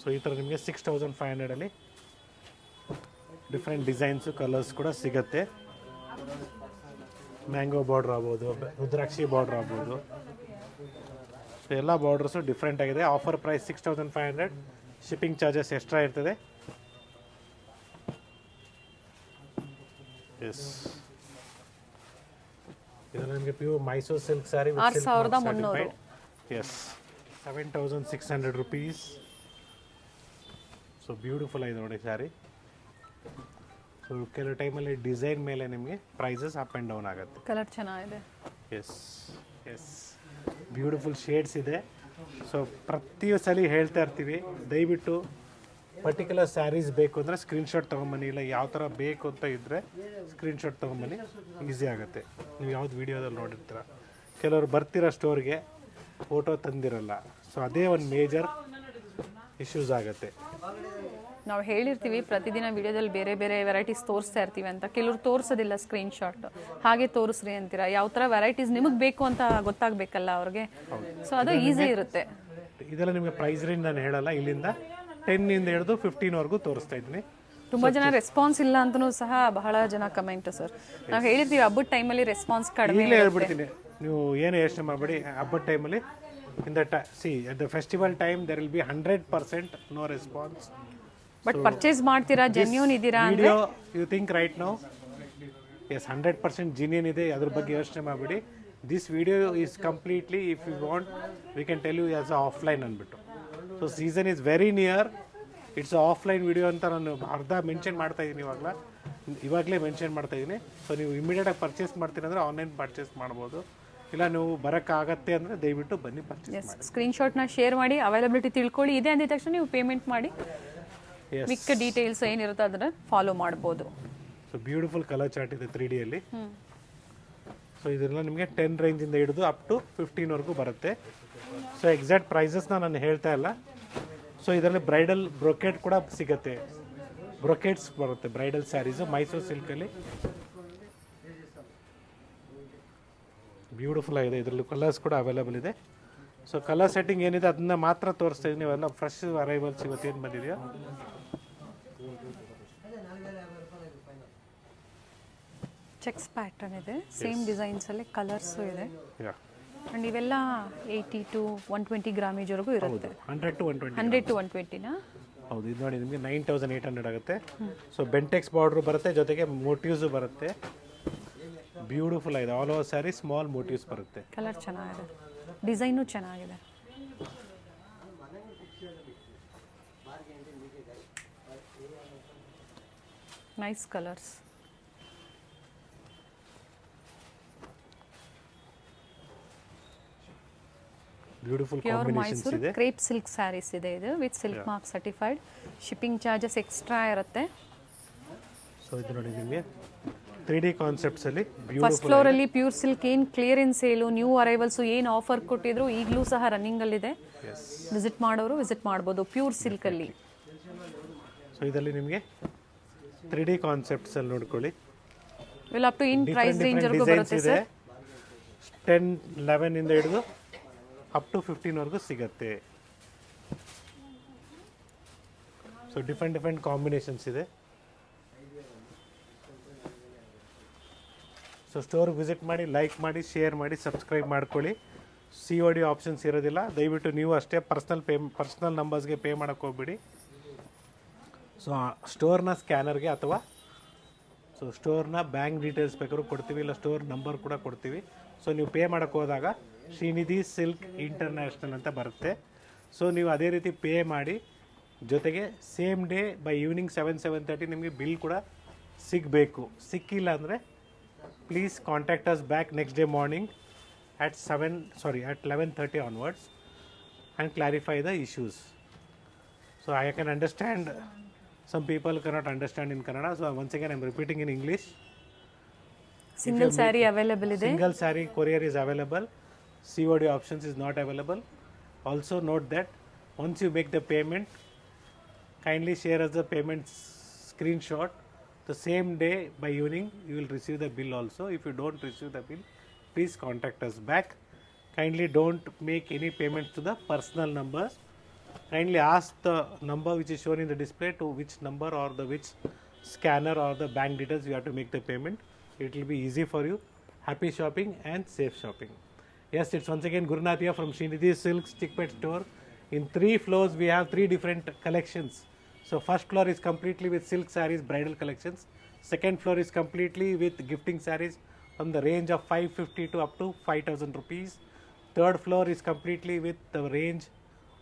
ಸೊ ಈ ಥರ ನಿಮಗೆ 6500ಅಲ್ಲಿ ಡಿಫ್ರೆಂಟ್ ಡಿಸೈನ್ಸು ಕಲರ್ಸ್ ಕೂಡ ಸಿಗುತ್ತೆ. ಮ್ಯಾಂಗೋ ಬಾರ್ಡ್ರ್ ಆಗ್ಬೋದು, ರುದ್ರಾಕ್ಷಿ ಬಾರ್ಡ್ರ್ ಆಗ್ಬೋದು. ಸೊ ಎಲ್ಲ ಬಾರ್ಡ್ರಸು ಡಿಫ್ರೆಂಟ್ ಆಗಿದೆ. Offer price 6500. Shipping charges extra ಇರ್ತದೆ. ಎಸ್, ಇದು ನಿಮಗೆ pure Mysuru silk sari. 6300. Yes, 7600 rupees. So beautiful ಆಗಿದೆ ನೋಡಿ ಸ್ಯಾರಿ. ಸೊ ಕೆಲವು ಟೈಮಲ್ಲಿ ಡಿಸೈನ್ ಮೇಲೆ ನಿಮಗೆ ಪ್ರೈಸಸ್ ಅಪ್ ಆ್ಯಂಡ್ ಡೌನ್ ಆಗುತ್ತೆ. ಕಲರ್ ಚೆನ್ನಾಗಿದೆ. ಎಸ್ ಎಸ್, ಬ್ಯೂಟಿಫುಲ್ ಶೇಡ್ಸ್ ಇದೆ. ಸೊ ಪ್ರತಿ ಸಲ ಹೇಳ್ತಾ ಇರ್ತೀವಿ, ದಯವಿಟ್ಟು ಪರ್ಟಿಕ್ಯುಲರ್ ಸ್ಯಾರೀಸ್ ಬೇಕು ಅಂದರೆ ಸ್ಕ್ರೀನ್ಶಾಟ್ ತೊಗೊಂಬನ್ನಿ. ಇಲ್ಲ ಯಾವ ಥರ ಬೇಕು ಅಂತ ಇದ್ದರೆ ಸ್ಕ್ರೀನ್ಶಾಟ್ ತೊಗೊಂಬನ್ನಿ, ಈಸಿ ಆಗುತ್ತೆ. ನೀವು ಯಾವ್ದು ವೀಡಿಯೋದಲ್ಲಿ ನೋಡಿರ್ತೀರ, ಕೆಲವರು ಬರ್ತೀರ ಸ್ಟೋರ್ಗೆ, ಫೋಟೋ ತಂದಿರಲ್ಲ. ಸೊ ಅದೇ ಒಂದು ಮೇಜರ್ ಇಶ್ಯೂಸ್ ಆಗುತ್ತೆ. ನಾವು ಹೇಳಿರ್ತೀವಿ ಪ್ರತಿದಿನ ವಿಡಿಯೋದಲ್ಲಿ ಬೇರೆ ಬೇರೆ ವೆರೈಟೀಸ್ ತೋರಿಸ್ತಾ ಇರ್ತೀವಿ ಅಂತ. ಕೆಲವರು ತೋರಿಸೋದಿಲ್ಲ ಸ್ಕ್ರೀನ್ಶಾಟ್, ಹಾಗೆ ತೋರಿಸ್ರಿ ಅಂತೀರಾ. ಯಾವ ಥರ ವೆರೈಟೀಸ್ ನಿಮಗೆ ಬೇಕು ಅಂತ ಗೊತ್ತಾಗಬೇಕಲ್ಲ ಅವ್ರಿಗೆ. ಸೊ ಅದು ಈಸಿ ಇರುತ್ತೆ. ಇದೆಲ್ಲ ನಿಮಗೆ ಪ್ರೈಸ್ ರೇಂಜ್ ನಾನು ಹೇಳಲ್ಲ. ಇಲ್ಲಿಂದ 10 ಇಂದ ಹಿಡಿದು 15 ತೋರಿಸ್ತಾ ಇದ್ದೀನಿ. ತುಂಬ ಜನ ರೆಸ್ಪಾನ್ಸ್ ಇಲ್ಲ ಅಂತಲೂ ಸಹ ಬಹಳ ಜನ ಕಮೆಂಟ್. ಸರ್ ನಾವು ಹೇಳಿರ್ತೀವಿ ಹಬ್ಬದ ಟೈಮಲ್ಲಿ ರೆಸ್ಪಾನ್ಸ್ ಕಡಿಮೆ. ಈಗಲೇ ಹೇಳ್ಬಿಡ್ತೀನಿ, ನೀವು ಏನು ಯೋಚನೆ ಮಾಡಬೇಡಿ. ಹಬ್ಬದ ಟೈಮಲ್ಲಿ in the at the festival time there will be 100% no response. But purchase ಮಾಡ್ತೀರಾ, ಜೆನ್ಯೂನ್ ಇದ್ದೀರಾ ಅಂದ್ರೆ video you think right now, yes 100% genuine ಇದೆ, ಅದ್ರ ಬಗ್ಗೆ ಯೋಚನೆ ಮಾಡಬೇಡಿ. This video is completely, if you want we can tell you as a offline ಅಂದ್ಬಿಟ್ಟು. So season is very near, it's offline video ಅಂತ ನಾನು ಅರ್ಧ ಮೆನ್ಷನ್ ಮಾಡ್ತಾ ಇದ್ದೀನಿ. ಇವಾಗಲೇ ಮೆನ್ಷನ್ ಮಾಡ್ತಾ ಇದ್ದೀನಿ. ಸೊ ನೀವು ಇಮಿಡಿಯೇಟಾಗಿ ಪರ್ಚೇಸ್ ಮಾಡ್ತೀನಿ ಅಂದರೆ ಆನ್ಲೈನ್ ಪರ್ಚೇಸ್ ಮಾಡ್ಬೋದು. ಇಲ್ಲ ನೀವು ಬರೋಕ್ಕಾಗತ್ತೆ ಅಂದರೆ ದಯವಿಟ್ಟು ಬನ್ನಿ ಪರ್ಚೇಸ್ ಮಾಡಿ. ಸ್ಕ್ರೀನ್ಶಾಟ್ನ ಶೇರ್ ಮಾಡಿ, ಅವೈಲಬಿಲಿಟಿ ತಿಳ್ಕೊಳ್ಳಿ. ಇದೆ ಅಂದಿದ ತಕ್ಷಣ ನೀವು ಪೇಮೆಂಟ್ ಮಾಡಿ ಮಿಕ್ಕ ಡೀಟೇಲ್ಸ್ ಏನಿರುತ್ತೆ ಅದನ್ನ ಫಾಲೋ ಮಾಡ್ಬೋದು. ಸೊ ಬ್ಯೂಟಿಫುಲ್ ಕಲರ್ ಚಾರ್ಟ್ ಇದೆ 3D ಅಲ್ಲಿ. ಸೊ ಇದೆಲ್ಲ ನಿಮಗೆ 10 ರೇಂಜಿಂದ ಹಿಡಿದು ಅಪ್ ಟು 15 ಬರುತ್ತೆ. ಸೊ ಎಕ್ಸಾಕ್ಟ್ ಪ್ರೈಸಸ್ನ ನಾನು ಹೇಳ್ತಾ ಇಲ್ಲ. ಸೊ ಇದರಲ್ಲಿ ಬ್ರೈಡಲ್ ಬ್ರೊಕೆಟ್ ಕೂಡ ಸಿಗುತ್ತೆ, ಬ್ರೊಕೆಟ್ಸ್ ಬರುತ್ತೆ, ಬ್ರೈಡಲ್ ಸ್ಯಾರೀಸು ಮೈಸೂರು ಸಿಲ್ಕಲ್ಲಿ. ಬ್ಯೂಟಿಫುಲ್ ಆಗಿದೆ. ಇದರಲ್ಲಿ ಕಲರ್ಸ್ ಕೂಡ ಅವೈಲೇಬಲ್ ಇದೆ. ಸೊ ಕಲರ್ ಸೆಟ್ಟಿಂಗ್ ಏನಿದೆ ಅದನ್ನ ಮಾತ್ರ ತೋರಿಸ್ತಾ ಇದ್ದೀನಿ. ನೀವೆಲ್ಲ ಫ್ರೆಶ್ ಅರೈವಲ್ಸ್ ಇವತ್ತೇನು ಬಂದಿದೆಯೋ. ಚೆಕ್ಸ್ ಪ್ಯಾಟರ್ನ್ ಇದೆ, ಸೇಮ್ ಡಿಸೈನ್ಸ್ ಅಲ್ಲಿ ಕಲರ್ಸ್ ಇದೆ. ಯಾ, ಅಂಡ್ ಇವೆಲ್ಲ 80 to 120 ಗ್ರಾಮೇಜ್ವರೆಗೂ ಇರುತ್ತೆ. 100 to 120. 100 to 120ನಾ? ಹೌದು. ಇದು ನೋಡಿ ನಿಮಗೆ 9800 ಆಗುತ್ತೆ. ಸೊ ಬೆಂಟೆಕ್ಸ್ ಬಾರ್ಡ್ರು ಬರುತ್ತೆ, ಜೊತೆಗೆ ಮೋಟಿವ್ಸು ಬರುತ್ತೆ. ಬ್ಯೂಟಿಫುಲ್ ಆಗಿದೆ. All over sari small motives ಬರುತ್ತೆ. ಕಲರ್ ಚೆನ್ನಾಗಿದೆ, ಡಿಸೈನು ಚೆನ್ನಾಗಿದೆ. Nice colours. Beautiful pure combinations Mysuru ಇದೆ. ಕ್ರೇಪ್ ಸಿಲ್ಕ್ ಸ್ಯಾರೀಸ್ ಇದೆ ಇದು, with silk mark certified. Shipping charges extra ಇರುತ್ತೆ. ಸೊ ಇದು ನೋಡಿ ನಿಮಗೆ 3D ಕಾನ್ಸೆಪ್ಟ್ಸ್ ಅಲ್ಲಿ ಫಸ್ಟ್ ಬ್ಯೂಟಿಫುಲ್. ಫ್ಲೋರ್ ಅಲ್ಲಿ ಪ್ಯೂರ್ ಸಿಲ್ಕ್ ಏನು ಕ್ಲಿಯರೆನ್ಸ್ ಸೇಲು, ನ್ಯೂ ಅರೈವಲ್ಸ್ ಏನು ಆಫರ್ ಕೊಟ್ಟಿದ್ರು ಈಗಲೂ ಸಹ ರನ್ನಿಂಗ್ ಅಲ್ಲಿ ಇದೆ. ವಿಸಿಟ್ ಮಾಡೋರು ವಿಸಿಟ್ ಮಾಡ್ಬೋದು ಪ್ಯೂರ್ ಸಿಲ್ಕ್ ಅಲ್ಲಿ. ಸೊ ಇದರಲ್ಲಿ ನಿಮಗೆ 3D ಕಾನ್ಸೆಪ್ಟ್ಸ್ ಅಲ್ಲಿ ನೋಡ್ಕೊಳ್ಳಿ. ಇವೆಲ್ಲ up to in price range ವರೆಗೂ ಬರುತ್ತೆ ಇದೆ. ಸರ್. 10, 11 ಇಂದ ಹಿಡಿದು ಅಪ್ ಟು 15 ಸಿಗುತ್ತೆ. ಸೊ ಡಿಫ್ರೆಂಟ್ ಕಾಂಬಿನೇಷನ್ಸ್ ಇದೆ. ಸೊ ಸ್ಟೋರ್ ವಿಸಿಟ್ ಮಾಡಿ, ಲೈಕ್ ಮಾಡಿ, ಶೇರ್ ಮಾಡಿ, ಸಬ್ಸ್ಕ್ರೈಬ್ ಮಾಡ್ಕೊಳ್ಳಿ. COD ಆಪ್ಷನ್ಸ್ ಇರೋದಿಲ್ಲ. ದಯವಿಟ್ಟು ನೀವು ಅಷ್ಟೇ ಪರ್ಸ್ನಲ್ ನಂಬರ್ಸ್ಗೆ ಪೇ ಮಾಡೋಕ್ಕೆ ಹೋಗ್ಬಿಡಿ. ಸೊ ಸ್ಟೋರ್ನ ಸ್ಕ್ಯಾನರ್ಗೆ ಅಥವಾ ಸೊ ಸ್ಟೋರ್ನ ಬ್ಯಾಂಕ್ ಡೀಟೇಲ್ಸ್ ಬೇಕಾದ್ರೂ ಕೊಡ್ತೀವಿ, ಇಲ್ಲ ಸ್ಟೋರ್ ನಂಬರ್ ಕೂಡ ಕೊಡ್ತೀವಿ. ಸೊ ನೀವು ಪೇ ಮಾಡೋಕ್ಕೆ ಹೋದಾಗ ಶ್ರೀನಿಧಿ ಸಿಲ್ಕ್ ಇಂಟರ್ನ್ಯಾಷನಲ್ ಅಂತ ಬರುತ್ತೆ. ಸೊ ನೀವು ಅದೇ ರೀತಿ ಪೇ ಮಾಡಿ, ಜೊತೆಗೆ ಸೇಮ್ ಡೇ ಬೈ ಈವ್ನಿಂಗ್ 7-7:30 ನಿಮಗೆ ಬಿಲ್ ಕೂಡ ಸಿಗಬೇಕು. ಸಿಕ್ಕಿಲ್ಲ ಅಂದರೆ please contact us back next day morning at 11:30 onwards and clarify the issues. So I can understand some people cannot understand in Kannada. So once again I am repeating in English. Single sari available ಇದೆ. Single saree courier is available. COD options is not available. Also note that once you make the payment, kindly share us the payment screenshot. The same day by evening you will receive the bill also. If you don't receive the bill, please contact us back. Kindly don't make any payments to the personal numbers. Kindly ask the number which is shown in the display to which number or the which scanner or the bank details, you have to make the payment. It will be easy for you. Happy shopping and safe shopping. Yes, it's once again Gurunath here from Srinidhi Silks Chickpet store. In 3 floors, we have 3 different collections. So first floor is completely with silk sarees, bridal collections. Second floor is completely with gifting sarees from the range of 550 to up to 5,000 rupees. Third floor is completely with the range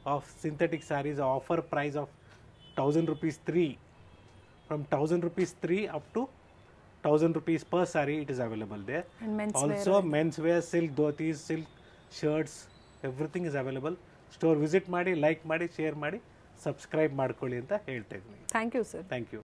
of synthetic sarees, offer price of 1,000 rupees 3. From 1,000 rupees 3 up to 1,000 rupees per saree, it is available there. And menswear Also menswear, silk dhotis, silk shirts, everything is available. Store visit ಮಾಡಿ, like ಮಾಡಿ, share ಮಾಡಿ, subscribe ಮಾಡ್ಕೊಳ್ಳಿ ಅಂತ ಹೇಳ್ತಾ ಇದ್ದೀನಿ. Thank you sir. Thank you.